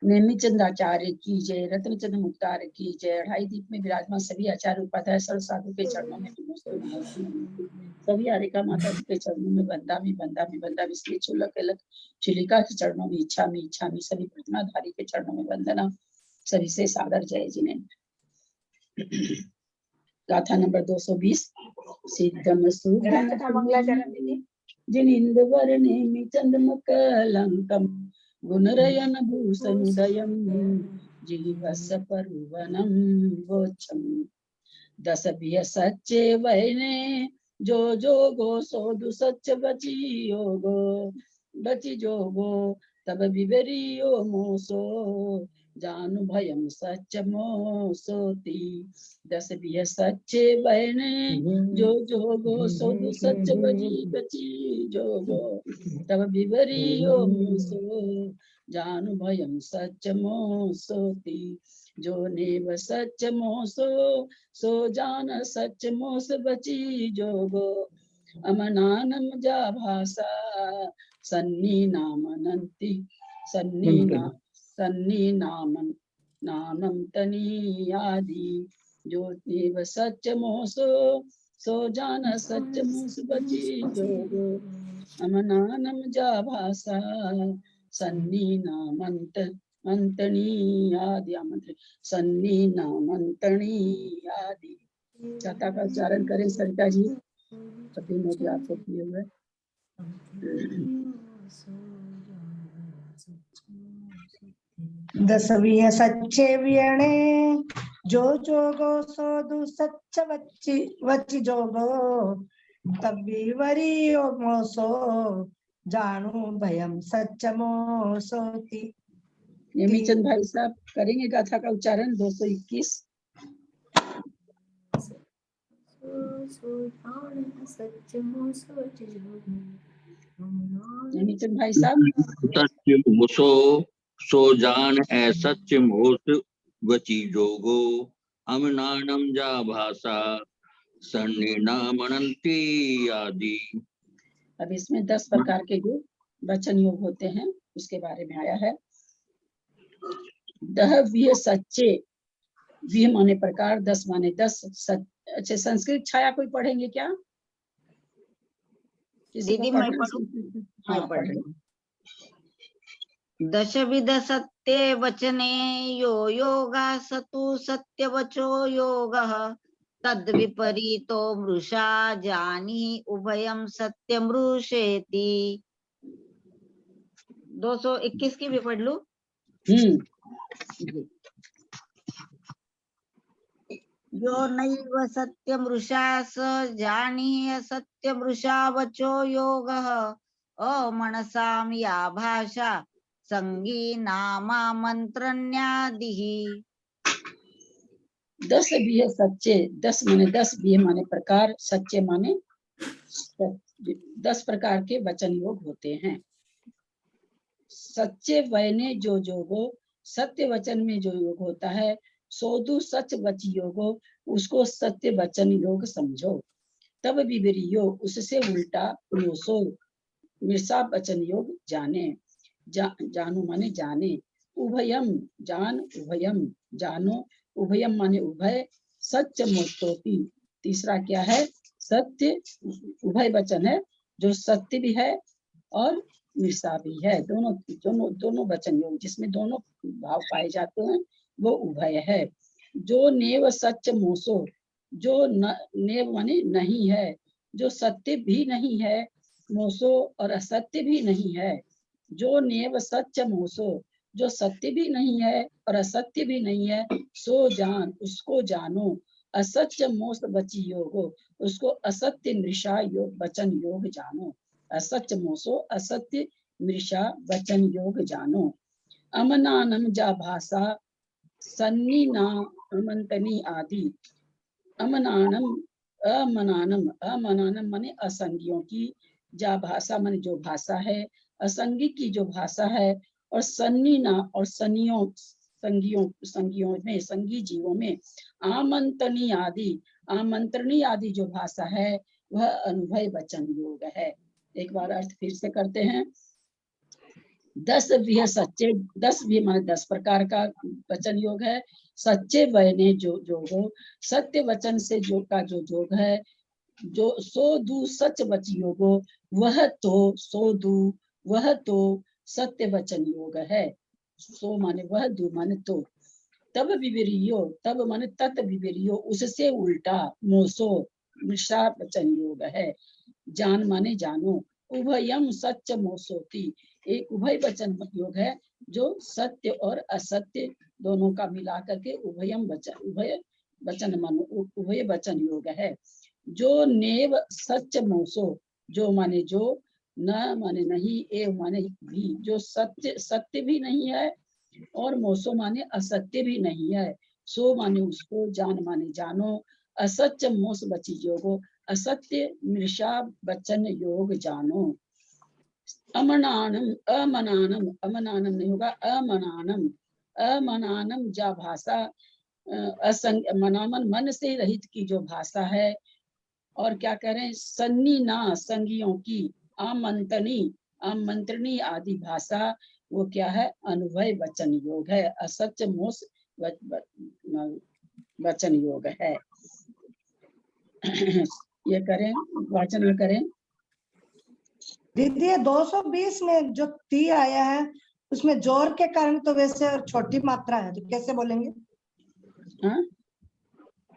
नेमिचंद्राचार्य की जय, रत्नचंद्र मुक्तार की जय। अढ़ाई दीप में विराजमान सभी आचार्य उपाध्याय सर्व साधु के चरणों में नमस्ते नमस्ते नमस्ते। सभी हारिका माता जी के चरणों में बंदा में बंदा में बंदा, इसलिए चुलक अलग चिलिका के चरणों में इच्छा में इच्छा में, सभी प्रतिमाधारी के चरणों में वंदना, सभी से सादर जय जिन्हें। गाथा नंबर 220। सिद्धम सुगम मंगलाचरण दीदी। जिनिंदवर्णे चंद्रमकलंकम गुणरयन भूषणोदयम जीवस परुवनम वोचम। दस बिय सच्चे वैने जो जोगो सोदु सच बची योगो, बची जोगो तब विवरियो मोसो, जानु भयम सच मोसोती। दस बिय सच्चे बहने जो जोगो सोदु सच बची जोगो, तब विवरियो मोसो, जानु भयम सच मोसोती। जो नेव सच मोसो सो जान सच मोस बची जोगो, अमनानम जा भाषा सन्नी नामनंती, सन्नी नामम तनी आदि। जो नेव सच मोसो सो जान सच मोस बची जोगो, अमनानम जा भाषा सन्नी नामंत मंतनी आदि। आमंत्रित सन्नी नामंतनी आदि। चाहता का उच्चारण करें सरिता जी, सभी में भी आपको किए हुए। दसवीं सच्चे वियणे जो जोगो सोदु सच वची जोगो, तब्बी वरियो मोसो जानू भयम सच मोसोती। नेमीचंद भाई साहब करेंगे गाथा का उच्चारण 221। नेमीचंद भाई साहब। सच मोसो सो जान है सच मोस वची जोगो, अमनानम जा भाषा सन्नी नामनंती आदि। अब इसमें 10 प्रकार के जो वचन योग होते हैं उसके बारे में आया है। दह विय सच्चे, विय माने प्रकार, 10 माने 10। अच्छा, संस्कृत छाया कोई पढ़ेंगे क्या? दीदी मैं पढ़ूं? हाँ पढ़ें। दशविध सत्ये वचने यो योगा सतु सत्य वचो योगः, तद विपरीतो मृषा जानी उभयम सत्य मृषेति। 221 की भी पढ़ लूं? यो नैव सत्य मृषा स जानीय सत्य मृषा वचो योगः, अमनसाम या भाषा संगी नामा मंत्रण्यादिः। 10 बिय सच्चे, 10 माने 10, बिय माने प्रकार, सच्चे माने 10 प्रकार के वचन योग होते हैं। सच्चे वैने जो जोगो, सत्य वचन में जो योग होता है, सोदु सच वच योगो, उसको सत्य वचन योग समझो। तब विवरियो, उससे उल्टा मोसो, मिर्सा वचन योग जाने, जानू माने जाने, उभयम जान, उभयम जानो, उभयम माने उभय, सच मोस्तोति, तीसरा क्या है? सत्य, उभय वचन है जो सत्य भी है और मिर्सा भी है। दोनों वचन योग जिसमें दोनों भाव पाए जाते हैं वो उभय है। जो नेव सच मोसो, जो नेव माने नहीं है, जो सत्य भी नहीं है, मोसो और असत्य भी नहीं है। जो नेव सच मोसो, जो सत्य भी नहीं है और असत्य भी नहीं है, सो जान, उसको जानो, असत्य मोस बची योगो, उसको असत्य मृषा योग वचन योग जानो। असत्य मोसो, असत्य मृषा वचन योग जानो। अमनानम जा भाषा सन्नी ना अमंतनी आदि। अमनानम, अमनानम, अमनानम माने असंगियों की, जा भाषा माने जो भाषा है, असंगी की जो भाषा है, और सन्नी ना और सनियों, संगियों में, संगी जीवों में, आमंत्रणी आदि, आमंत्रणी आदि जो भाषा है वह अनुभय वचन योग है। एक बार अर्थ फिर से करते हैं। 10 भी सच्चे, 10 भी माने 10 प्रकार का वचन योग है। सच्चे बहने जो जोगो, सत्य वचन से जो का जो जोग है, जो सो दू सच वच योगो, वह तो सो दू, वह तो सत्य वचन योग है। सो माने वह, दू माने तो। तब विवेरियो, तब माने तत् विवेरियो, उससे उल्टा, मोसो मृषा वचन योग है। जान माने जानो, उभयम सत्य मोसोती, एक उभय वचन योग है जो सत्य और असत्य दोनों का मिला करके उभयम वचन, उभय वचन मानो उभय वचन योग है। जो नेव सत्य मोसो, जो माने जो, न माने नहीं, ए माने भी, जो सत्य सत्य भी नहीं है और मोसो माने असत्य भी नहीं है। सो माने उसको, जान माने जानो, असत्य मोस बची योगो, असत्य मृषा वचन योग जानो। अमनानम, अमनानम, अमनानम नहीं होगा, अमनानम, अमनानम जा भाषा, असंग मनामन मन से रहित की जो भाषा है। और क्या कह रहे हैं, सन्नी ना संगियों की, आमंत्रणी, आमंत्रणी आदि भाषा, वो क्या है, अनुभय वचन योग है, असत्य मोस वचन योग है। ये करें, वाचन करें। दीदी ये 220 में जो ती आया है उसमें जोर के कारण तो वैसे और छोटी मात्रा है, तो कैसे बोलेंगे? हाँ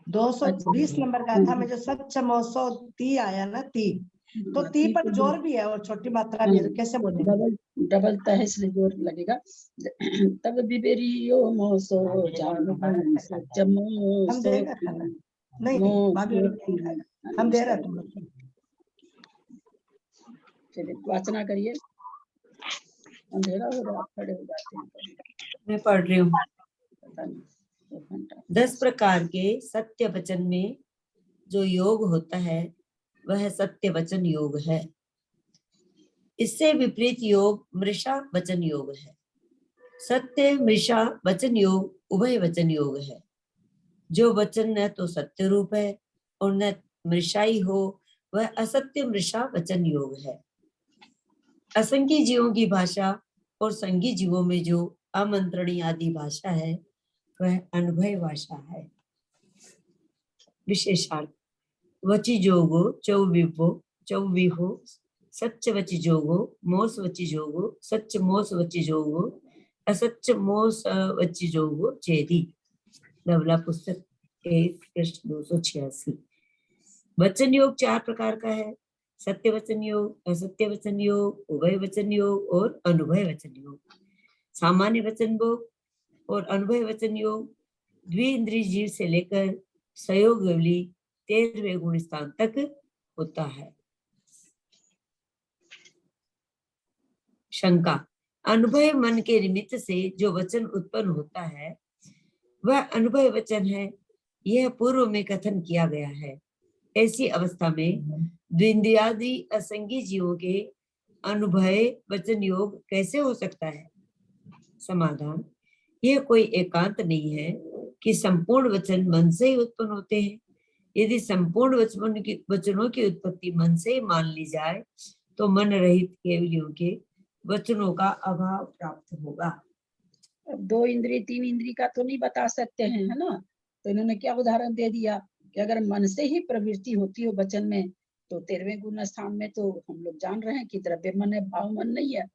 220 नंबर गाथा में जो सच मौसो ती आया ना, ती तो ती पर जोर भी है और छोटी मात्रा भी है, तो कैसे बोलेंगे? डबल डबल है इसलिए जोर लगेगा। तब विवेरियो मोसो जानो, सच हम मोसो देगा खाना नहीं भाभी हम दे रहे तुम लोग। चलिए वाचना करिए, अंधेरा हो रहा, खड़े हो जाते हैं। मैं पढ़ रही हूँ। पता नहीं, 1 घंटा। 10 प्रकार के सत्य वचन में जो योग होता है वह सत्य वचन योग है। इससे विपरीत योग मृषा वचन योग है। सत्य मृषा वचन योग उभय वचन योग है। जो वचन न तो सत्य रूप है और न मृषाई हो, वह असत्य मृषा वचन योग है। असंख्य जीवों की भाषा और संगी जीवों में जो आमंत्रणी आदि भाषा है वह अनुभय भाषा है। विशेषार्थ, वचि जोगो चौविभो चौविहो, सच्च वचि जोगो मोस वचि जोगो, सच्च मोस वचि जोगो, असच्च मोस वचि जोगो चेदी। नवला पुस्तक 1 पृष्ठ 286। वचन योग 4 प्रकार का है, सत्य वचन योग, असत्य वचन योग, उभय वचन योग और अनुभय वचन योग। सामान्य वचन योग और अनुभय वचन योग द्विइंद्रिय जीव से लेकर सहयोग 13वें गुण स्थान तक होता है। शंका, अनुभय मन के निमित्त से जो वचन उत्पन्न होता है वह अनुभय वचन है, यह पूर्व में कथन किया गया है। ऐसी अवस्था में द्विंद्रियादि असंगी जीवों के अनुभय वचन योग कैसे हो सकता है? समाधान, यह कोई एकांत नहीं है कि संपूर्ण वचन मन से ही उत्पन्न होते हैं। यदि संपूर्ण वचनों की उत्पत्ति मन से ही मान ली जाए तो मन रहित केवलियों के वचनों का अभाव प्राप्त होगा। अब 2 इंद्रिय 3 इंद्रिय का तो नहीं बता सकते हैं, है ना। तो इन्होंने क्या उदाहरण दे दिया कि अगर मन से ही प्रवृत्ति होती हो वचन में, तो 13वें गुण स्थान में तो हम लोग जान रहे हैं कि द्रव्य मन है, भाव मन नहीं है।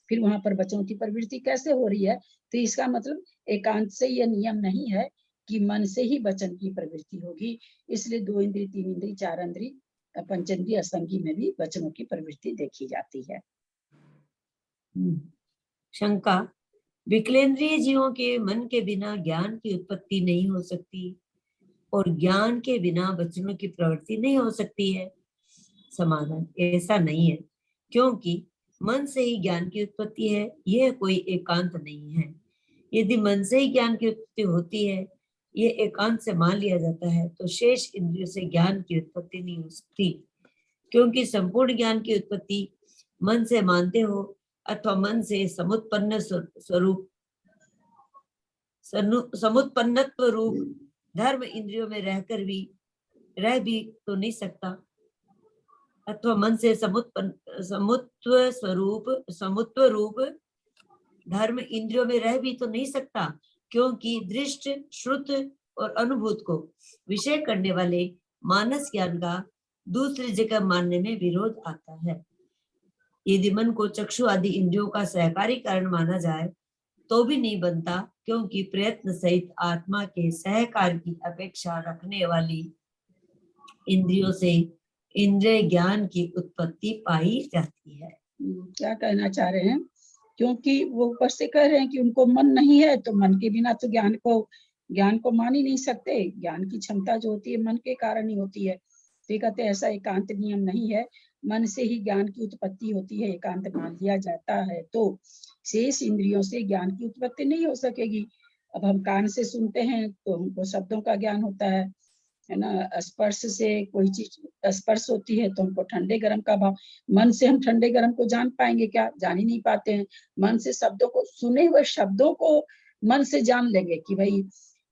फिर वहां पर वचनों की प्रवृत्ति कैसे हो रही है? तो इसका मतलब एकांत से यह नियम नहीं है कि मन से ही वचन की प्रवृत्ति होगी। इसलिए 2 इंद्रिय 3 इंद्रिय 4 इंद्रिय पंचेंद्रिय असंगी में भी वचनों की प्रवृत्ति देखी जाती है। शंका, विकलेंद्रिय जीवों के मन के बिना ज्ञान की उत्पत्ति नहीं हो सकती और ज्ञान के बिना वचनों की प्रवृत्ति नहीं हो सकती है। समाधान, ऐसा नहीं है, क्योंकि मन से ही ज्ञान की उत्पत्ति है, यह कोई एकांत नहीं है। यदि मन से ही ज्ञान की उत्पत्ति होती है, यह एकांत से मान लिया जाता है, तो शेष इंद्रियों से ज्ञान की उत्पत्ति नहीं हो सकती, क्योंकि संपूर्ण ज्ञान की उत्पत्ति मन से मानते हो अथवा मन से समुत्पन्न स्वरूप समुत्पन्नत्व रूप धर्म इंद्रियों में रह भी तो नहीं सकता, अथवा मन से समुत्व रूप धर्म इंद्रियों में रह भी तो नहीं सकता, क्योंकि दृष्ट, श्रुत और अनुभूत को विषय करने वाले मानस ज्ञान का दूसरी जगह मानने में विरोध आता है। यदि मन को चक्षु आदि इंद्रियों का सहकारी कारण माना जाए तो भी नहीं बनता, क्योंकि प्रयत्न सहित आत्मा के सहकार की अपेक्षा रखने वाली इंद्रियों से इंद्रिय ज्ञान की उत्पत्ति पाई जाती है। क्या कहना चाह रहे हैं? क्योंकि वो ऊपर से कह रहे हैं कि उनको मन नहीं है, तो मन के बिना तो ज्ञान को मान ही नहीं सकते। ज्ञान की क्षमता जो होती है मन के कारण ही होती है। तो ये कहते हैं ऐसा एकांत नियम नहीं है, मन से ही ज्ञान की उत्पत्ति होती है। एकांत मान लिया जाता है तो शेष इंद्रियों से ज्ञान की उत्पत्ति नहीं हो सकेगी। अब हम कान से सुनते हैं तो हमको शब्दों का ज्ञान होता है ना। स्पर्श से कोई चीज स्पर्श होती है तो हमको ठंडे गर्म का भाव। मन से हम ठंडे गर्म को जान पाएंगे क्या? जान ही नहीं पाते हैं। मन से शब्दों को, सुने हुए शब्दों को मन से जान लेंगे कि भाई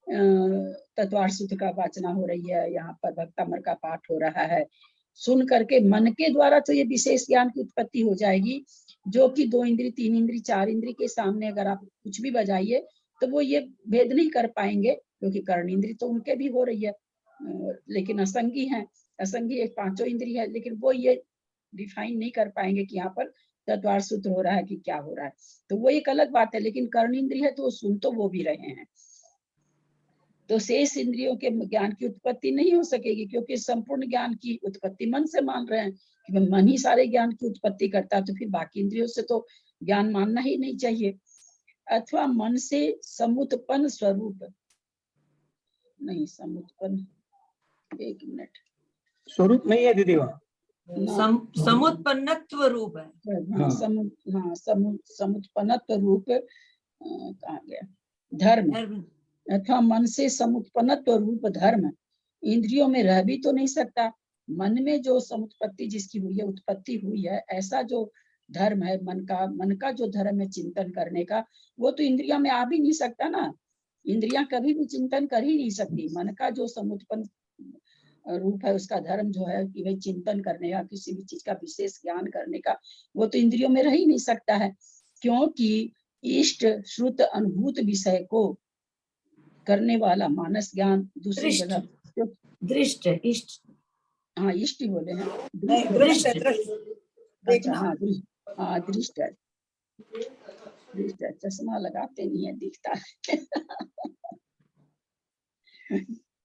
तत्वार सूत्र का वाचना हो रही है, यहाँ पर भक्तामर का पाठ हो रहा है। सुन करके मन के द्वारा तो ये विशेष ज्ञान की उत्पत्ति हो जाएगी, जो कि 2 इंद्री, 3 इंद्री, 4 इंद्री के सामने अगर आप कुछ भी बजाइए तो वो ये भेद नहीं कर पाएंगे, क्योंकि कर्ण इंद्री तो उनके भी हो रही है, लेकिन असंगी है। असंगी एक 5 इंद्री है, लेकिन वो ये डिफाइन नहीं कर पाएंगे कि यहाँ पर तत्वार सूत्र हो रहा है कि क्या हो रहा है। तो वो एक अलग बात है। लेकिन कर्ण इंद्री है तो वो सुन तो वो भी रहे हैं। तो शेष इंद्रियों के ज्ञान की उत्पत्ति नहीं हो सकेगी, क्योंकि संपूर्ण ज्ञान की उत्पत्ति मन से मान रहे हैं कि मन ही सारे ज्ञान की उत्पत्ति करता है। तो फिर बाकी इंद्रियों से तो ज्ञान मानना ही नहीं चाहिए। अथवा मन से समुत्पन्न स्वरूप, नहीं समुत्पन्न, एक मिनट, स्वरूप नहीं है दीदी वहाँ। समुत्पन्नत्व रूप है। समुत्पन्नत्व रूप कहाँ गया? धर्म। अथवा मन से समुत्पन्नत्व रूप धर्म इंद्रियों में रह भी तो नहीं सकता। मन में जो समुत्पत्ति जिसकी हुई है, उत्पत्ति हुई है, ऐसा जो धर्म है मन का जो धर्म है चिंतन करने का, वो तो इंद्रियों में आ भी नहीं सकता ना। इंद्रियां कभी भी चिंतन कर ही नहीं सकती। मन का जो समुत्पन्न रूप है, उसका धर्म जो है कि भाई चिंतन करने का, किसी भी चीज का विशेष ज्ञान करने का, वो तो इंद्रियों में रह ही नहीं सकता है। क्योंकि इष्ट श्रुत अनुभूत विषय को करने वाला मानस ज्ञान दूसरी जगह दृष्ट, इष्ट, हाँ इष्ट ही बोले हैं। दृष्ट है, दृष्ट अच्छा, हाँ दृष्ट है। दृष्ट है, चश्मा लगाते नहीं है, दिखता है।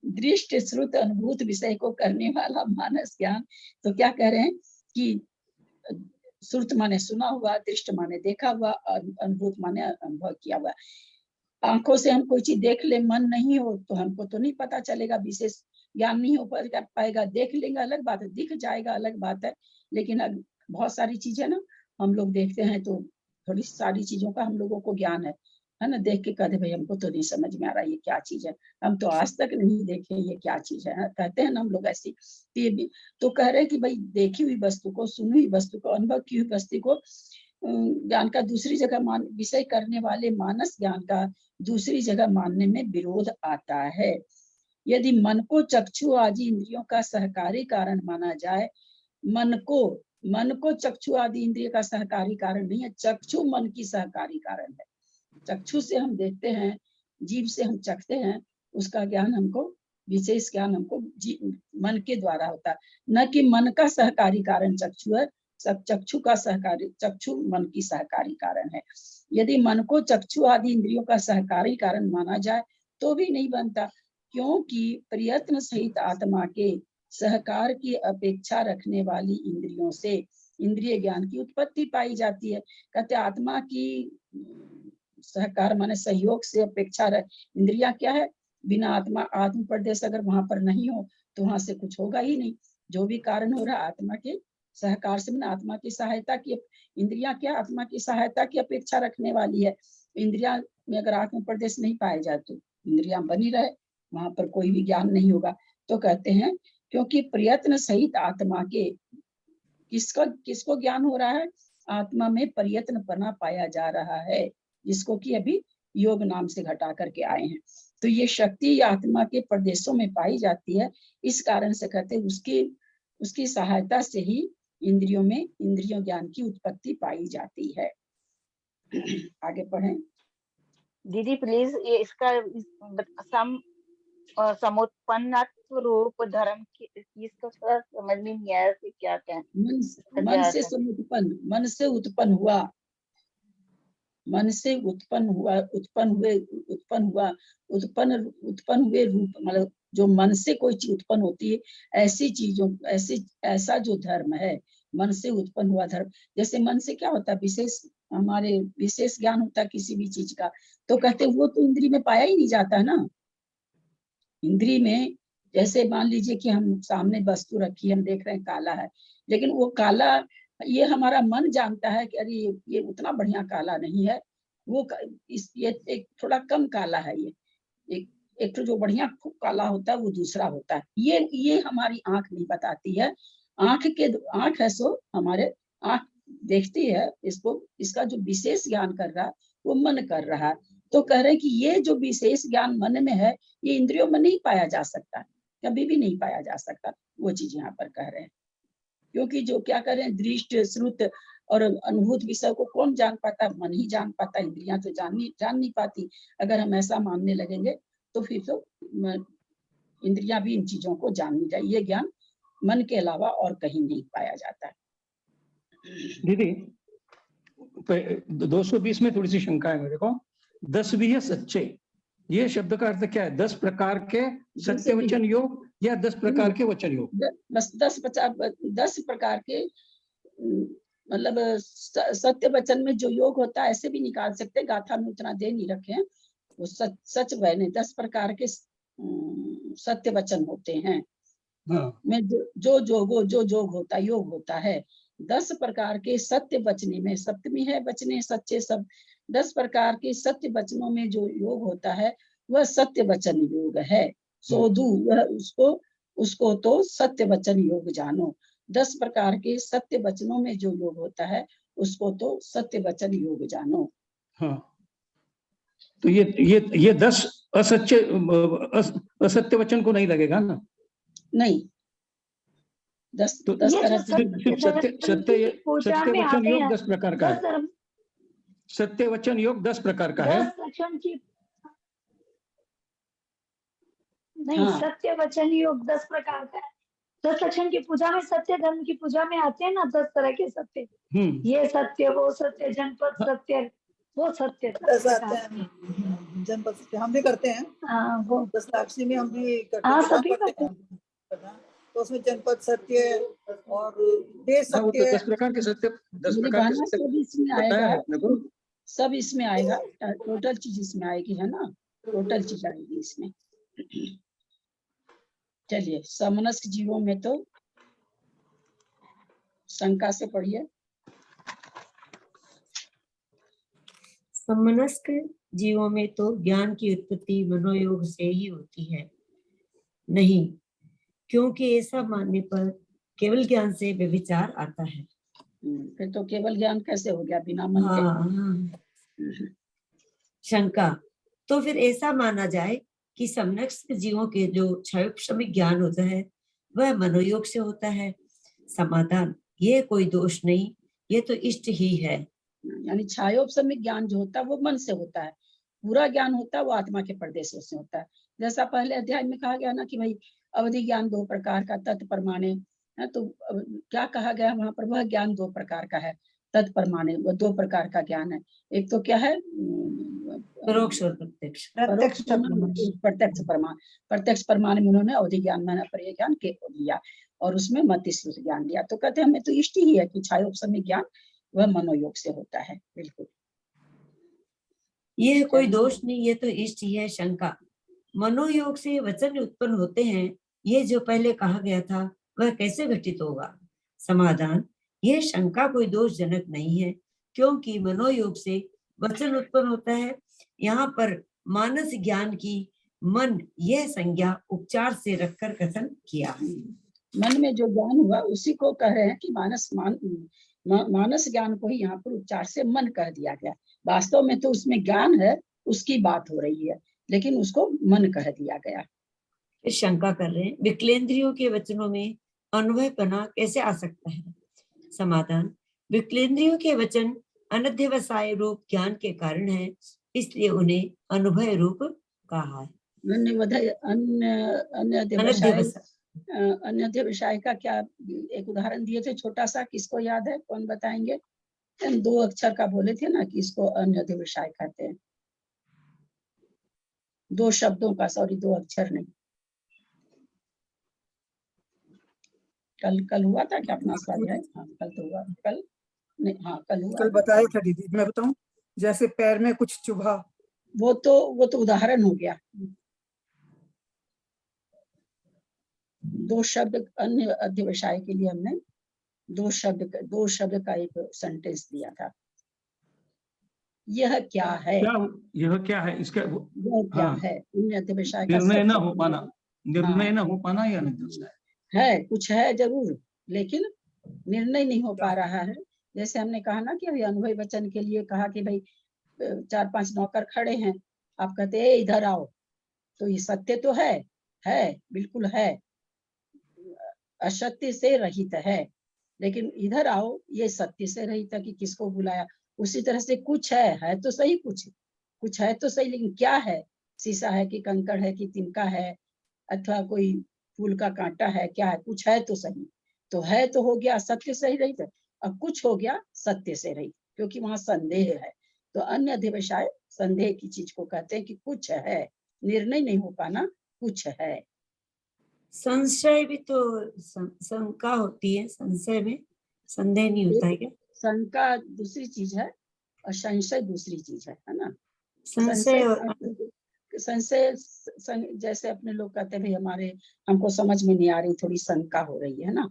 दृष्ट श्रुत अनुभूत विषय को करने वाला मानस ज्ञान। तो क्या कह रहे हैं कि श्रुत माने सुना हुआ, दृष्ट माने देखा हुआ, अनुभूत माने अनुभव किया हुआ। आंखों से हम कोई चीज देख ले, मन नहीं हो तो हमको तो नहीं पता चलेगा, विशेष ज्ञान नहीं हो पाएगा। देख लेंगे अलग बात है, दिख जाएगा अलग बात है। लेकिन बहुत सारी चीजें ना हम लोग देखते हैं तो थोड़ी सारी चीजों का हम लोगों को ज्ञान है ना। देख के कहते भाई हमको तो नहीं समझ में आ रहा ये क्या चीज है, हम तो आज तक नहीं देखे ये क्या चीज है, कहते हैं ना हम लोग ऐसी। तो कह रहे हैं कि भाई देखी हुई वस्तु को, सुनी हुई वस्तु को, अनुभव की हुई वस्तु को ज्ञान का दूसरी जगह विषय करने वाले मानस ज्ञान का दूसरी जगह मानने में विरोध आता है। यदि मन को चक्षु आदि इंद्रियों का सहकारी कारण माना जाए, मन को चक्षु आदि इंद्रिय का सहकारी कारण नहीं है, चक्षु मन की सहकारी कारण है। चक्षु से हम देखते हैं, जीभ से हम चखते हैं, उसका ज्ञान हमको, विशेष ज्ञान हमको मन के द्वारा होता है, न कि मन का सहकारी कारण चक्षु है। सब चक्षु का सहकारी, चक्षु मन की सहकारी कारण है। यदि मन को चक्षु आदि इंद्रियों का सहकारी कारण माना जाए तो भी नहीं बनता, क्योंकि प्रयत्न सहित आत्मा के सहकार की अपेक्षा रखने वाली इंद्रियों से इंद्रिय ज्ञान की उत्पत्ति पाई जाती है। कहते आत्मा की सहकार माने सहयोग से अपेक्षा इंद्रिया क्या है? बिना आत्म प्रदेश अगर वहां पर नहीं हो तो वहां से कुछ होगा ही नहीं। जो भी कारण हो रहा है आत्मा के सहकार से, मैंने आत्मा की सहायता की। इंद्रिया क्या? आत्मा की सहायता की अपेक्षा रखने वाली है। इंद्रिया में अगर आत्म प्रदेश नहीं पाए जाए तो इंद्रिया बनी रहे, वहां पर कोई भी ज्ञान नहीं होगा। तो कहते हैं क्योंकि प्रयत्न सहित आत्मा के किसको ज्ञान हो रहा है? आत्मा में प्रयत्न पना पाया जा रहा है, जिसको कि अभी योग नाम से घटा करके आए हैं। तो ये शक्ति आत्मा के प्रदेशों में पाई जाती है। इस कारण से कहते हैं उसकी सहायता से ही इंद्रियों ज्ञान की उत्पत्ति पाई जाती है। आगे पढ़ें। दीदी प्लीज ये इसका समुत्पन्नत्व रूप धर्म की इसको थोड़ा समझ में नहीं आया कि क्या क्या है। मन से समुत्पन्न, मन से उत्पन्न हुआ, मन से उत्पन्न हुआ, उत्पन्न हुए रूप, मतलब जो मन से कोई चीज उत्पन्न होती है, ऐसी चीजों, ऐसा जो धर्म है, मन से उत्पन्न हुआ धर्म। जैसे मन से क्या होता है, विशेष, हमारे विशेष ज्ञान होता है किसी भी चीज का, तो कहते वो तो इंद्री में पाया ही नहीं जाता है ना। इंद्री में जैसे मान लीजिए कि हम सामने वस्तु रखी, हम देख रहे हैं काला है, लेकिन वो काला, ये हमारा मन जानता है कि अरे ये उतना बढ़िया काला नहीं है, वो ये एक थोड़ा कम काला है, ये एक तो जो बढ़िया खूब काला होता है वो दूसरा होता है। ये हमारी आंख नहीं बताती है। आंख है सो हमारे आंख देखती है इसको, इसका जो विशेष ज्ञान कर रहा है वो मन कर रहा है। तो कह रहे हैं कि ये जो विशेष ज्ञान मन में है, ये इंद्रियों में नहीं पाया जा सकता, कभी भी नहीं पाया जा सकता। वो चीज यहाँ पर कह रहे हैं, क्योंकि जो क्या कर रहे हैं, दृष्ट, श्रुत और अनुभूत विषय को कौन जान पाता, मन ही जान पाता, इंद्रियां तो जान नहीं पाती। अगर हम ऐसा मानने लगेंगे तो फिर तो इंद्रियां भी इन चीजों को जान नहीं जाए। ये ज्ञान मन के अलावा और कहीं नहीं पाया जाता है। दीदी 220 में थोड़ी सी शंका है मेरे को। 10 भी है सच्चे, ये शब्द का अर्थ क्या है? 10 प्रकार के सत्य वचन योग या 10 प्रकार के वचन योग? बस 10 प्रकार के, मतलब सत्य वचन में जो योग होता है ऐसे भी निकाल सकते, गाथा में उतना दे नहीं रखे हैं। वो सच बहने 10 प्रकार के सत्य वचन होते हैं। हाँ। में जो जोग होता, योग होता है। 10 प्रकार के सत्य बचने में, सप्तमी है बचने सच्चे सब, 10 प्रकार के सत्य वचनों में जो योग होता है वह सत्य वचन योग है। सोधु वह उसको तो सत्य वचन योग जानो। 10 प्रकार के सत्य वचनों में जो योग होता है उसको तो सत्य वचन योग जानो। हाँ, तो ये 10 असत्य वचन को नहीं लगेगा ना? नहीं, 10 सत्य वचन योग 10 प्रकार का है। सत्य वचन योग 10 प्रकार का है। नहीं, सत्य वचन योग 10 प्रकार का है। 10 लक्षण की पूजा में, सत्य धर्म की पूजा में आते हैं ना 10 तरह के सत्य। ये सत्य, वो सत्य, जनपद सत्य, वो सत्य जनपद सत्य हम भी करते हैं। हाँ, वो 10 लाक्षणी में हम भी करते हाँ, हैं। सभी करते हैं। तो उसमें जनपद सत्य और देश सत्य, 10 प्रकार के सत्य, 10 प्रकार के सत्य सब इसमें आएगा, सब इसमें आएगा, टोटल चीज इसमें आएगी, है ना, टोटल चीज आएगी इसमें। चलिए, समनस्क जीवों में तो शंका से पढ़िए। समनस्क जीवों में तो ज्ञान की उत्पत्ति मनोयोग से ही होती है नहीं, क्योंकि ऐसा मानने पर केवल ज्ञान से व्यभिचार आता है। फिर तो केवल ज्ञान कैसे हो गया बिना मन के? शंका, तो फिर ऐसा माना जाए कि समनस्क जीवों के जो क्षयक्षमिक ज्ञान होता है वह मनोयोग से होता है। समाधान, ये कोई दोष नहीं, ये तो इष्ट ही है। यानी छायोपशमिक ज्ञान जो होता है वो मन से होता है, पूरा ज्ञान होता है वो आत्मा के प्रदेशों से होता है। जैसा पहले अध्याय में कहा गया ना कि भाई अवधि ज्ञान 2 प्रकार का, तत्परमाणे है, तो क्या कहा गया वहां पर? वह ज्ञान 2 प्रकार का है, तत्परमाणे, वो 2 प्रकार का ज्ञान है। एक तो क्या है? परोक्ष और प्रत्यक्ष। प्रत्यक्ष प्रमाण में उन्होंने अवधि ज्ञान में अपरिय ज्ञान के लिया और उसमें मतिश्रुत ज्ञान लिया। तो कहते हैं हमें तो इष्ट ही है कि छायोपशमिक ज्ञान वह मनोयोग से होता है। बिल्कुल, यह कोई दोष नहीं, ये तो इष्ट ही है। शंका, मनोयोग से वचन उत्पन्न होते हैं, ये जो पहले कहा गया था वह कैसे घटित होगा? समाधान, यह शंका कोई दोषजनक नहीं है, क्योंकि मनोयोग से वचन उत्पन्न होता है। यहाँ पर मानस ज्ञान की मन यह संज्ञा उपचार से रखकर कथन किया। मन में जो ज्ञान हुआ उसी को कह रहे हैं कि मानस ज्ञान को ही यहाँ पर उपचार से मन कह दिया गया। वास्तव में तो उसमें ज्ञान है, उसकी बात हो रही है, लेकिन उसको मन कह दिया गया। शंका कर रहे हैं, विकलेंद्रियों के वचनों में अन्वयपना कैसे आ सकता है? समाधान, विकलेंद्रियों के वचन अनध्यवसाय रूप ज्ञान के कारण है, इसलिए उन्हें अनुभव रूप कहा है। अनध्यवसाय का क्या एक उदाहरण दिए थे छोटा सा, किसको याद है, कौन बताएंगे? 2 अक्षर का बोले थे ना कि इसको अनध्यवसाय कहते हैं। 2 शब्दों का, सॉरी 2 अक्षर नहीं। कल हुआ था क्या अपना स्वाध्याय? हाँ कल तो हुआ, कल नहीं, हाँ कल हुआ। कल बताया था दीदी, मैं बताऊं, जैसे पैर में कुछ चुभा, वो तो उदाहरण हो गया। 2 शब्द अन्य अध्यवसाय के लिए हमने 2 शब्द का एक सेंटेंस दिया था। यह क्या है? यह क्या है इसका? यह क्या है? अन्य अध्यवसाय का निर्णय न हो पाना, निर्णय न हो पाना या नहीं है, कुछ है जरूर, लेकिन निर्णय नहीं हो पा रहा है। जैसे हमने कहा ना कि अभी अनुभव वचन के लिए कहा कि भाई 4-5 नौकर खड़े हैं, आप कहते हैं इधर आओ, तो ये सत्य तो है बिल्कुल है, असत्य से रहित है, लेकिन इधर आओ ये सत्य से रहित है कि किसको बुलाया। उसी तरह से कुछ है तो सही, कुछ है तो सही, लेकिन क्या है? शीशा है कि कंकड़ है कि तिनका है, अथवा कोई फूल का कांटा है, क्या है? कुछ है तो सही, तो है तो हो गया सत्य से ही रहित, अब कुछ हो गया सत्य से रहित, क्योंकि वहां संदेह है। तो अन्य अध्यवसाय संदेह की चीज को कहते हैं कि कुछ है, निर्णय नहीं हो पाना, कुछ है। संशय भी तो शंका होती है, संशय में संदेह नहीं होता है क्या? शंका दूसरी चीज है और संशय दूसरी चीज है ना? संशय जैसे अपने लोग कहते हैं भाई हमको समझ में नहीं आ रही, थोड़ी शंका हो रही है ना,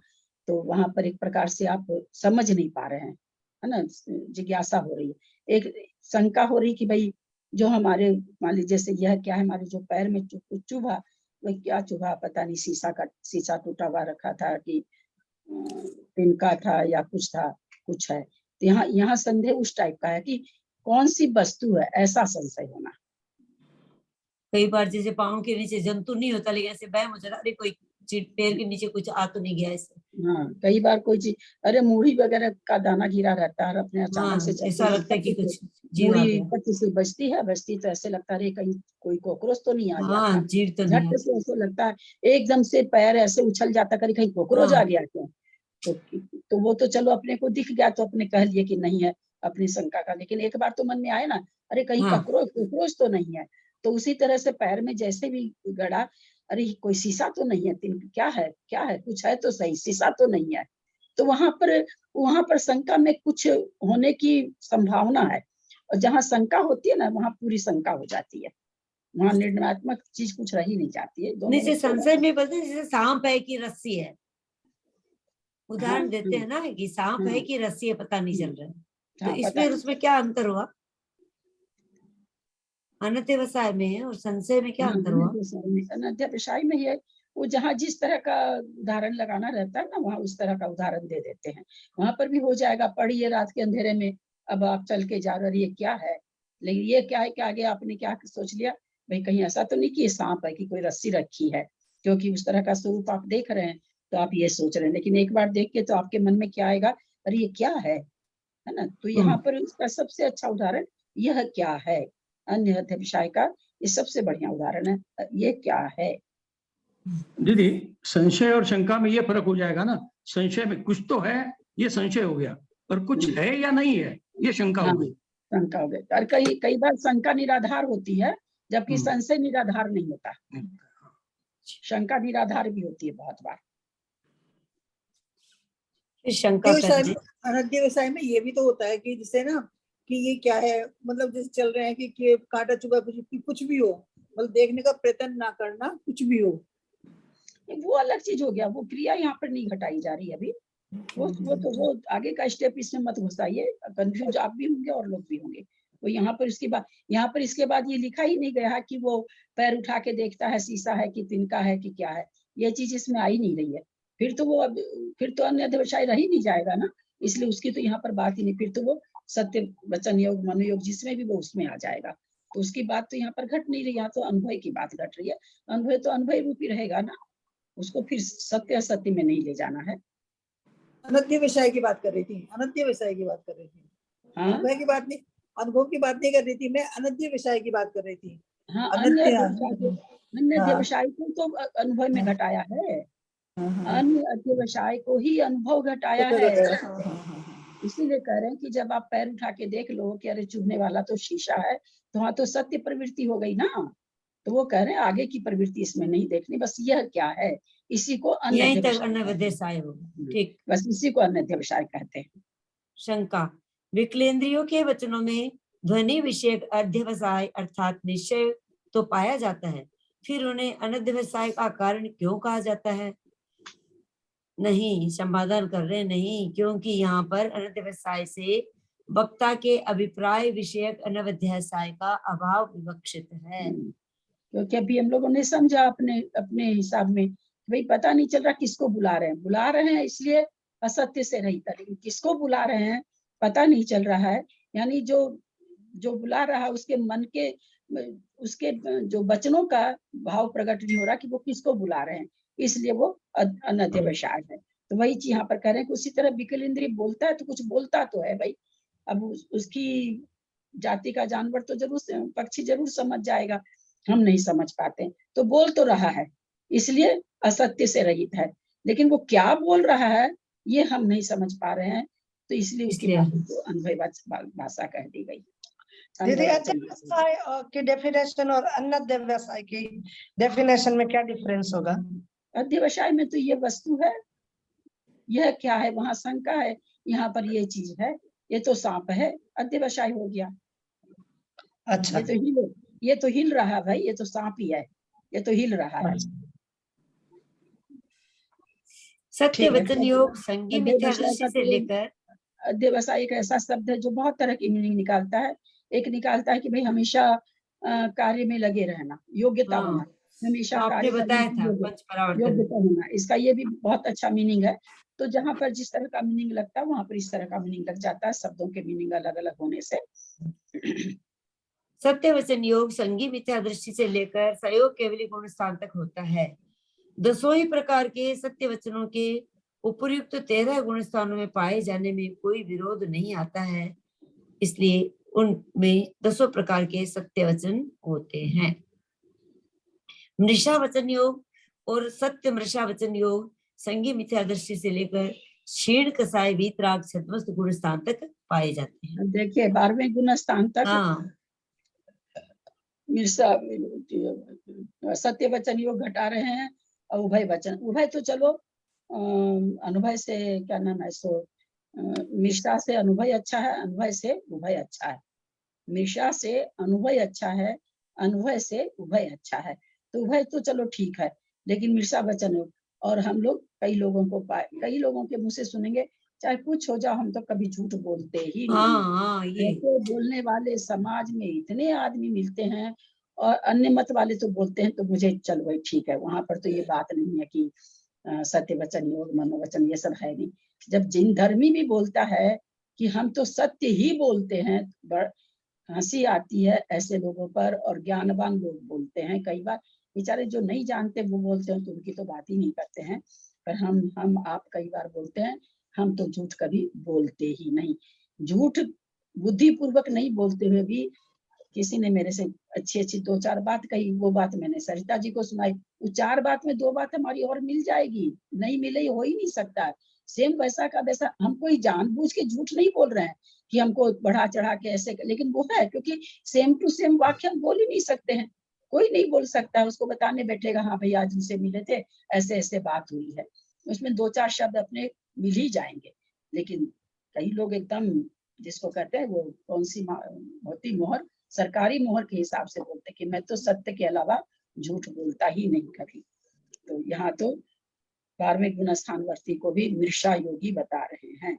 तो वहां पर एक प्रकार से आप समझ नहीं पा रहे हैं, है ना, जिज्ञासा हो रही है, एक शंका हो रही कि भाई जो हमारे मान लीजिए जैसे यह क्या है, हमारे जो पैर में चुभा, वह क्या चुभा पता नहीं, शीशा टूटा हुआ रखा था कि तिनका था या कुछ है। तो यहाँ संदेह उस टाइप का है कि कौन सी वस्तु है, ऐसा संशय होना। कई बार जैसे पाँव के नीचे जंतु नहीं होता, लेकिन ऐसे बैम हो जाता, अरे कोई पैर के नीचे कुछ आ तो नहीं गया ऐसे। हाँ कई बार कोई चीज, अरे मूढ़ी वगैरह का दाना गिरा रहता है और अपने अचानक से ऐसा लगता है कि कुछ मूढ़ी पत्ती से बचती तो ऐसे लगता है कहीं कोई कॉकरोच तो नहीं आ गया, जीव तो झट से ऐसे लगता है, एकदम से पैर ऐसे उछल जाता कहीं कहीं कॉकरोच आ गया क्या। तो वो तो चलो अपने को दिख गया तो अपने कह लिए कि नहीं है, अपनी शंका का, लेकिन एक बार तो मन में आए ना, अरे कहीं कॉकरोच तो नहीं है। तो उसी तरह से पैर में जैसे भी गड़ा, अरे कोई शीशा तो नहीं है, क्या है, कुछ है तो सही, शीशा तो नहीं है। तो वहां पर शंका में कुछ होने की संभावना है, और जहाँ शंका होती है ना वहां पूरी शंका हो जाती है, वहां निर्णयात्मक चीज कुछ रही नहीं जाती है। दोनों संशय में बोलते हैं जैसे सांप है कि रस्सी है, उदाहरण देते हैं ना कि सांप है कि रस्सी है, पता नहीं चल रहा है, तो इसमें उसमें क्या अंतर हुआ? अनध्यवसाय में और संशय में क्या अंतर हुआ? अनध्यवसाय में ये वो जहाँ जिस तरह का उदाहरण लगाना रहता है ना, वहाँ उस तरह का उदाहरण दे देते हैं, वहां पर भी हो जाएगा। पढ़िए रात के अंधेरे में, अब आप चल के जा रहे, ये क्या है, लेकिन ये क्या है कि आगे आपने क्या सोच लिया, भाई कहीं ऐसा तो नहीं कि ये सांप है कि कोई रस्सी रखी है, क्योंकि उस तरह का स्वरूप आप देख रहे हैं तो आप ये सोच रहे हैं, लेकिन एक बार देख के तो आपके मन में क्या आएगा, अरे ये क्या है ना। तो यहाँ पर इसका सबसे अच्छा उदाहरण यह क्या है, अन्य अध्यवसाय का ये सबसे बढ़िया उदाहरण है, ये क्या है। दीदी संशय और शंका में ये फर्क हो जाएगा ना, संशय में कुछ तो है, ये संशय हो गया, और कुछ है या नहीं है ये शंका हो गई। शंका हो गई, और कई बार शंका निराधार होती है, जबकि संशय निराधार नहीं होता, शंका निराधार भी होती है बहुत बार। शंका अनध्यवसाय में ये भी तो होता है कि जिसे ना कि ये क्या है, मतलब जैसे चल रहे हैं कि कांटा चुभा, कुछ भी हो, मतलब देखने का प्रयत्न ना करना, कुछ भी हो, वो अलग चीज हो गया, वो क्रिया यहाँ पर नहीं घटाई जा रही अभी, वो आगे का स्टेप इसमें मत घुसाइए, कंफ्यूज आप भी होंगे और लोग भी होंगे। वो यहाँ पर इसके बाद ये लिखा ही नहीं गया कि वो पैर उठा के देखता है शीशा है कि तिनका है कि क्या है, ये चीज इसमें आई नहीं रही है। फिर तो अन्य अध्यवसाय रह ही नहीं जाएगा ना, इसलिए उसकी तो यहाँ पर बात ही नहीं, फिर तो वो सत्य वचन योग मनोयोग जिसमें भी वो उसमें आ जाएगा, तो उसकी बात तो यहाँ पर घट नहीं रही, यहाँ तो अनुभव की बात घट रही है। अनुभव तो अनुभव रूपी रहेगा ना, उसको फिर सत्य असत्य में नहीं ले जाना है। अनध्यवसाय की बात कर रही थी, अनध्यवसाय की बात कर रही थी। हाँ अनुभव की बात नहीं, अनुभव की बात नहीं कर रही थी मैं, अनद्य विषय की बात कर रही थी। हाँ, अनद्य, अन्य हाँ। अध्यवसाय को तो अनुभव में घटाया है, अन्य अध्यवसाय को ही अनुभव घटाया है। इसीलिए कह रहे हैं कि जब आप पैर उठा के देख लो कि अरे चुभने वाला तो शीशा है, तो वहां तो सत्य प्रवृत्ति हो गई ना। तो वो कह रहे हैं आगे की प्रवृत्ति इसमें नहीं देखनी, बस यह क्या है, इसी को अन्य यहीं तक अध्यवसाय, अनवध्यवसाय होगा। ठीक। बस इसी को अन्य अध्यवसाय कहते हैं। शंका, विकलेंद्रियों के वचनों में ध्वनि विषयक अध्यवसाय अर्थात निश्चय तो पाया जाता है, फिर उन्हें अनध्यवसाय का कारण क्यों कहा जाता है? नहीं, संपादन कर रहे नहीं, क्योंकि यहाँ पर अनध्यवसाय से वक्ता के अभिप्राय विषयक अनवध्यवसाय का अभाव विवक्षित है। क्योंकि अभी हम लोगों ने समझा अपने अपने हिसाब में, भाई पता नहीं चल रहा किसको बुला रहे हैं इसलिए असत्य से रहित है, लेकिन किसको बुला रहे हैं पता नहीं चल रहा है। यानी जो जो बुला रहा है उसके मन के, उसके जो वचनों का भाव प्रकट नहीं हो रहा कि वो किसको बुला रहे हैं, इसलिए वो अनध्यवसाय है। तो वही चीज यहाँ पर कह रहे हैं कि उसी तरह विकल इंद्रिय बोलता है तो कुछ बोलता तो है भाई। अब उसकी जाति का जानवर तो जरूर पक्षी जरूर समझ जाएगा, हम नहीं समझ पाते, तो बोल तो रहा है इसलिए असत्य से रहित है, लेकिन वो क्या बोल रहा है ये हम नहीं समझ पा रहे हैं, तो इसलिए उसकी भाषा को अनुभव भाषा कह दी गई। दीदी अध्यवसाय की डेफिनेशन और अनध्यवसाय की डेफिनेशन में क्या डिफरेंस होगा? अध्यवसाय में तो ये वस्तु है, यह क्या है, वहां शंका है, यहाँ पर ये चीज है, ये तो सांप है, अध्यवसाय हो गया। अच्छा, ये तो हिल रहा है भाई, ये तो सांप ही है, ये तो हिल रहा है। सत्य वचन योग संगी मिथ्या दृष्टि से लेकर अध्यवसाय एक ऐसा शब्द है जो बहुत तरह की मीनिंग निकालता है। एक निकालता है कि भाई हमेशा कार्य में लगे रहना, योग्यता होना, हमेशा तो आपने कार्य बताया करने था की पंचपरावर्तन, योग्यता होना, इसका ये भी बहुत अच्छा मीनिंग है। तो जहाँ पर जिस तरह का मीनिंग लगता है वहां पर इस तरह का मीनिंग लग जाता है, शब्दों के मीनिंग अलग अलग होने से। सत्य वचन योग संगी मिथ्या दृष्टि से लेकर सहयोग केवली गुण स्थान तक होता है। 10 ही प्रकार के सत्य वचनों के उपयुक्त 13 गुण स्थानों में पाए जाने में कोई विरोध नहीं आता है, इसलिए उनमें 10 प्रकार के सत्य वचन होते हैं। मृषा वचन योग और सत्य मृषा वचन योग संगी मिथ्या दृष्टि से लेकर क्षीण कसाय वीतराग छद्मस्त गुण स्थान तक पाए जाते हैं। देखिए 12वें गुण स्थान तक सत्य वचन योग घटा रहे हैं, और उभय वचन, उभय तो चलो अनुभय से क्या नाम है, सो मिश्रा से अनुभय अच्छा है, अनुभय से उभय अच्छा है, मिश्रा से अनुभय अच्छा है, अनुभय से उभय अच्छा है। तो उभय तो चलो ठीक है, लेकिन मिश्रा वचन योग, और हम लोग कई लोगों के मुंह से सुनेंगे, चाहे कुछ हो जाओ हम तो कभी झूठ बोलते ही नहीं। ऐसे बोलने वाले समाज में इतने आदमी मिलते हैं, और अन्य मत वाले तो बोलते हैं, तो मुझे चल वही ठीक है, वहां पर तो ये बात नहीं है कि सत्य वचन योग मनोवचन ये सब है नहीं। जब जिन धर्मी भी बोलता है कि हम तो सत्य ही बोलते हैं, हंसी आती है ऐसे लोगों पर। और ज्ञानवान लोग बोलते हैं, कई बार बेचारे जो नहीं जानते वो बोलते हैं तो उनकी तो बात ही नहीं करते हैं, पर हम आप कई बार बोलते हैं, हम तो झूठ कभी बोलते ही नहीं। झूठ बुद्धिपूर्वक नहीं बोलते हुए भी किसी ने मेरे से अच्छी 2-4 बात कही, वो बात मैंने सरिता जी को सुनाई, वो 4 बात में 2 बात हमारी और मिल जाएगी, नहीं मिले हो ही नहीं सकता। सेम वैसा का वैसा, हम कोई जानबूझ के झूठ नहीं बोल रहे हैं कि हमको बढ़ा चढ़ा के ऐसे, लेकिन वो है क्योंकि सेम टू सेम वाक्य हम बोल ही नहीं सकते हैं, कोई नहीं बोल सकता है। उसको बताने बैठेगा, हाँ भैया आज उनसे मिले थे, ऐसे ऐसे बात हुई है, उसमें 2-4 शब्द अपने मिल ही जाएंगे। लेकिन कई लोग एकदम जिसको कहते हैं वो कौन सी होती मोहर, सरकारी मोहर के हिसाब से बोलते कि मैं तो सत्य के अलावा झूठ बोलता ही नहीं कभी। तो यहाँ तो 12वें गुण स्थान वर्ती को भी मृषा योगी बता रहे हैं।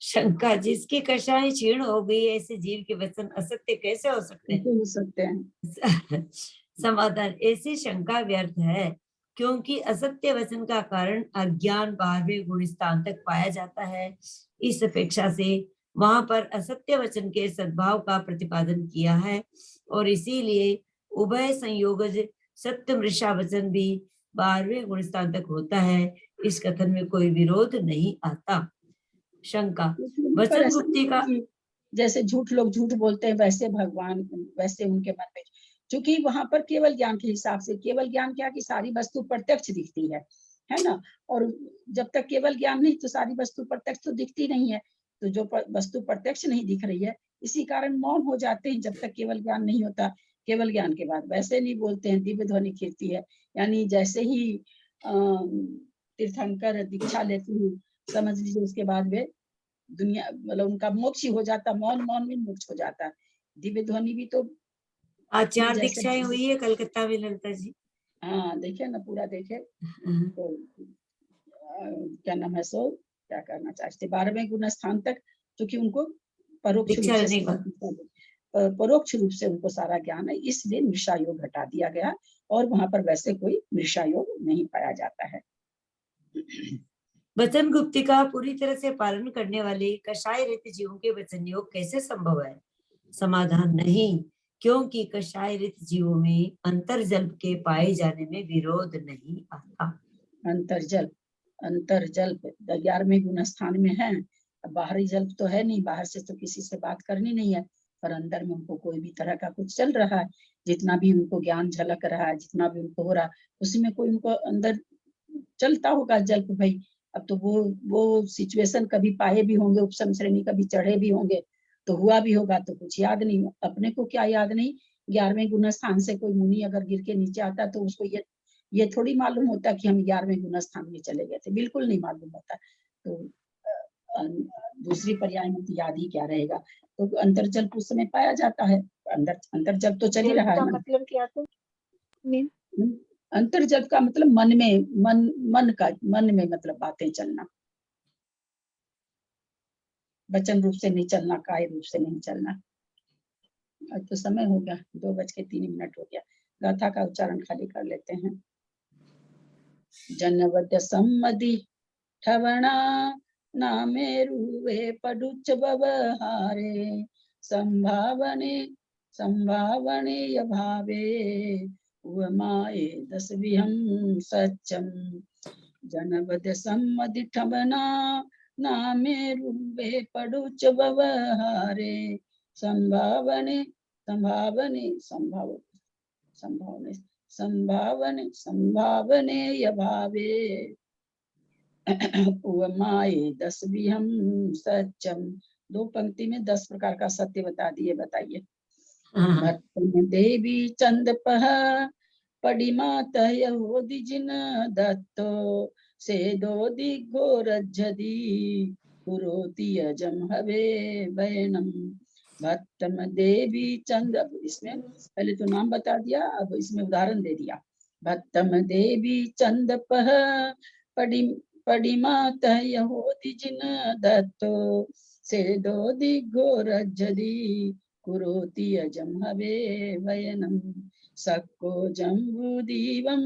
शंका, जिसकी कषाय क्षीण हो गई ऐसे जीव के वचन असत्य कैसे हो सकते हैं? समाधान, ऐसी शंका व्यर्थ है, क्योंकि असत्य वचन का कारण अज्ञान 12वें गुण स्थान तक पाया जाता है। इस अपेक्षा से वहां पर असत्य वचन के सद्भाव का प्रतिपादन किया है, और इसीलिए उभय संयोगज सत्य मृषा वचन भी 12वें गुण स्थान तक होता है। इस कथन में कोई विरोध नहीं आता। शंका। क्योंकि उन पर वचन ऐसा गुप्ती नहीं का कि जैसे झूठ लोग झूठ बोलते हैं वैसे भगवान वैसे उनके मन में, क्योंकि वहां पर केवल ज्ञान के हिसाब से, केवल ज्ञान क्या कि सारी वस्तु प्रत्यक्ष दिखती है ना। और जब तक केवल ज्ञान नहीं तो सारी वस्तु प्रत्यक्ष तो दिखती नहीं है। तो जो वस्तु प्रत्यक्ष नहीं दिख रही है इसी कारण मौन हो जाते हैं जब तक केवल ज्ञान नहीं होता। केवल ज्ञान के बाद वैसे नहीं बोलते हैं, दिव्य ध्वनि कीर्ति है। यानी जैसे ही तीर्थंकर दीक्षा लेते हैं समझ लीजिए उसके बाद वे दुनिया मतलब उनका मोक्ष ही हो जाता, मौन मौन में मोक्ष हो जाता है। दिव्य ध्वनि भी तो आज 4 जैसे दीक्षाएं हुई है कलकत्ता में ललिता जी। हाँ देखे ना, पूरा देखे तो क्या नाम है सो क्या करना चाहते 12वें गुण स्थान तक, क्योंकि उनको परोक्ष रूप दीक्षा से लेने का परोक्ष रूप से उनको सारा ज्ञान है, इसलिए मृषा योग हटा दिया गया और वहां पर वैसे कोई मृषा योग नहीं पाया जाता है। वचन गुप्ती का पूरी तरह से पालन करने वाले कषाय रहित जीवों के वचन योग कैसे संभव है? समाधान नहीं, क्योंकि कषाय रहित जीवों में अंतर्जल्प के पाए जाने में विरोध नहीं आता। अंतर्जल्प 11वें गुण स्थान में है, बाहरी जल्प तो है नहीं, बाहर से तो किसी से बात करनी नहीं है, पर अंदर में उनको कोई भी तरह का कुछ चल रहा है, जितना भी उनको ज्ञान झलक रहा है, जितना भी उनको हो रहा है उसमें कोई उनको अंदर चलता होगा जल्प भाई। अब तो वो सिचुएशन कभी पाए भी होंगे, उपसम श्रेणी कभी चढ़े भी होंगे, तो हुआ भी होगा, तो कुछ याद नहीं। अपने को क्या याद नहीं, 11वें गुण स्थान से कोई मुनि अगर गिर के नीचे आता तो उसको ये थोड़ी मालूम होता कि हम 11वें गुण स्थान में चले गए थे, बिल्कुल नहीं मालूम होता। तो दूसरी पर्याय में तो याद ही क्या रहेगा। तो अंतर्जल उस समय पाया जाता है, अंतर्जल तो चल ही रहा है ना। मतलब क्या था? अंतर्जल का मतलब मन में मतलब बातें चलना, वचन रूप से नहीं चलना, काय रूप से नहीं चलना। अब तो समय हो गया, 2:03 हो गया। गाथा का उच्चारण खाली कर लेते हैं। जनवद सम्मदि ठवणा नामेरुवे पडुच बवहारे संभावने भावे उवमाए दस विहम सच्चम। जनवद सम्मदि ठवणा नामेरुवे पडुच बवहारे संभावने भावे उवमाए 10 विहम सच्चम। 2 पंक्ति में 10 प्रकार का सत्य बता दिए, बताइए। भक्तम देवी चंदपह पडिमात यहोदि जिन दत्तो से दो दिग्घोरज्जदि पुरोति अजम हवे वयनम। भक्तम देवी चंद, अब इसमें पहले तो नाम बता दिया, अब इसमें उदाहरण दे दिया। भक्तम देवी चंदपह पडिमात यहोदि जिन दत्तो से दो दिग्घोरज्जदि कुरोति अजम हवे वयनम। सक्को जम्बूदीवं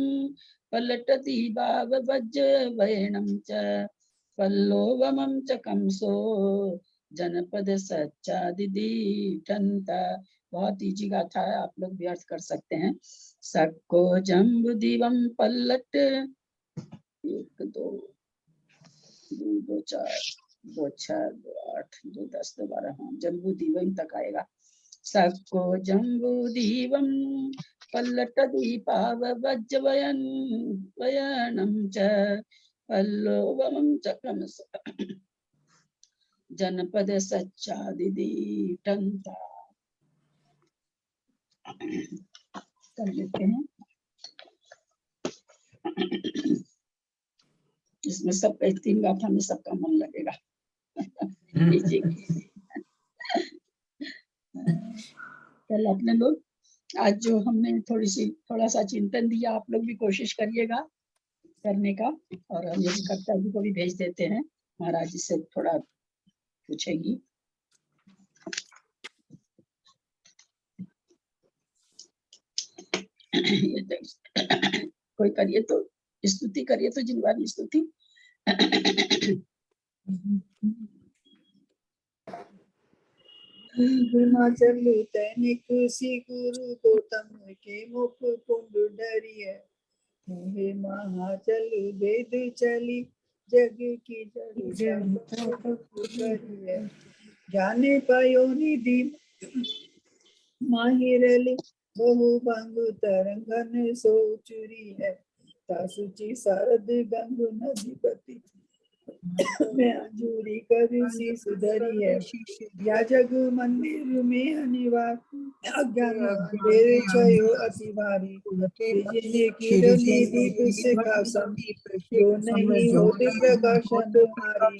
पलटति भाव वज्ज वयनम च पल्लोवमं च कंसो जनपद सच्चादिदी ठंता। बहुत ईजी गाथा है, आप लोग भी अर्थ कर सकते हैं। सक्को जम्बूदीवं पलट 1 2 2 4 2 6 2 8 2 10 2 12, हाँ जम्बूदीवं तक आएगा। सक्को जम्बूदीवं पल्लटदीपाव वज्रवयनं च पल्लोवमं च क्रमश जनपद सच्चादिदीठंता। कर लेते हैं। इसमें सब 3 गाथा में सबका मन लगेगा। कल अपने लोग आज जो हमने थोड़ा सा चिंतन दिया, आप लोग भी कोशिश करिएगा करने का, और हम ये कविता जी को भी भेज देते हैं, महाराज जी से थोड़ा पूछेंगी। कोई करिए तो स्तुति करिए तो जिनवानी स्तुति। हिमाचल तैनिक सी गुरु गौतम के मुख कुंड डरिय। हे महाचल वेद चली जग की जड़ करी है। जाने पायो निधि माहिरली बहु बंगु तरंगन सो चुरी है। तासुची शारद गंगु नदीपति में अंजूरी कवि सी सुधरी है। या जग मंदिर में अनिवार अज्ञान अंधेरे छयो अति भारी। जिन्हें किरणी दीप से खासन जो नहीं होते प्रकाशन हारी।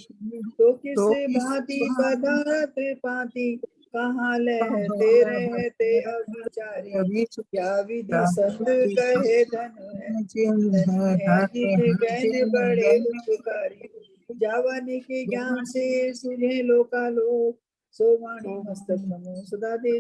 तो किससे भांति पदार्थ पाती कहाँ लहते रहते अविचारी। क्या विधि संत कहे धन है जिन गहन बड़े उपकारी। जावानी के ज्ञान से सुझे लोकालोक सो वाणी मस्तक नमो सदा दे।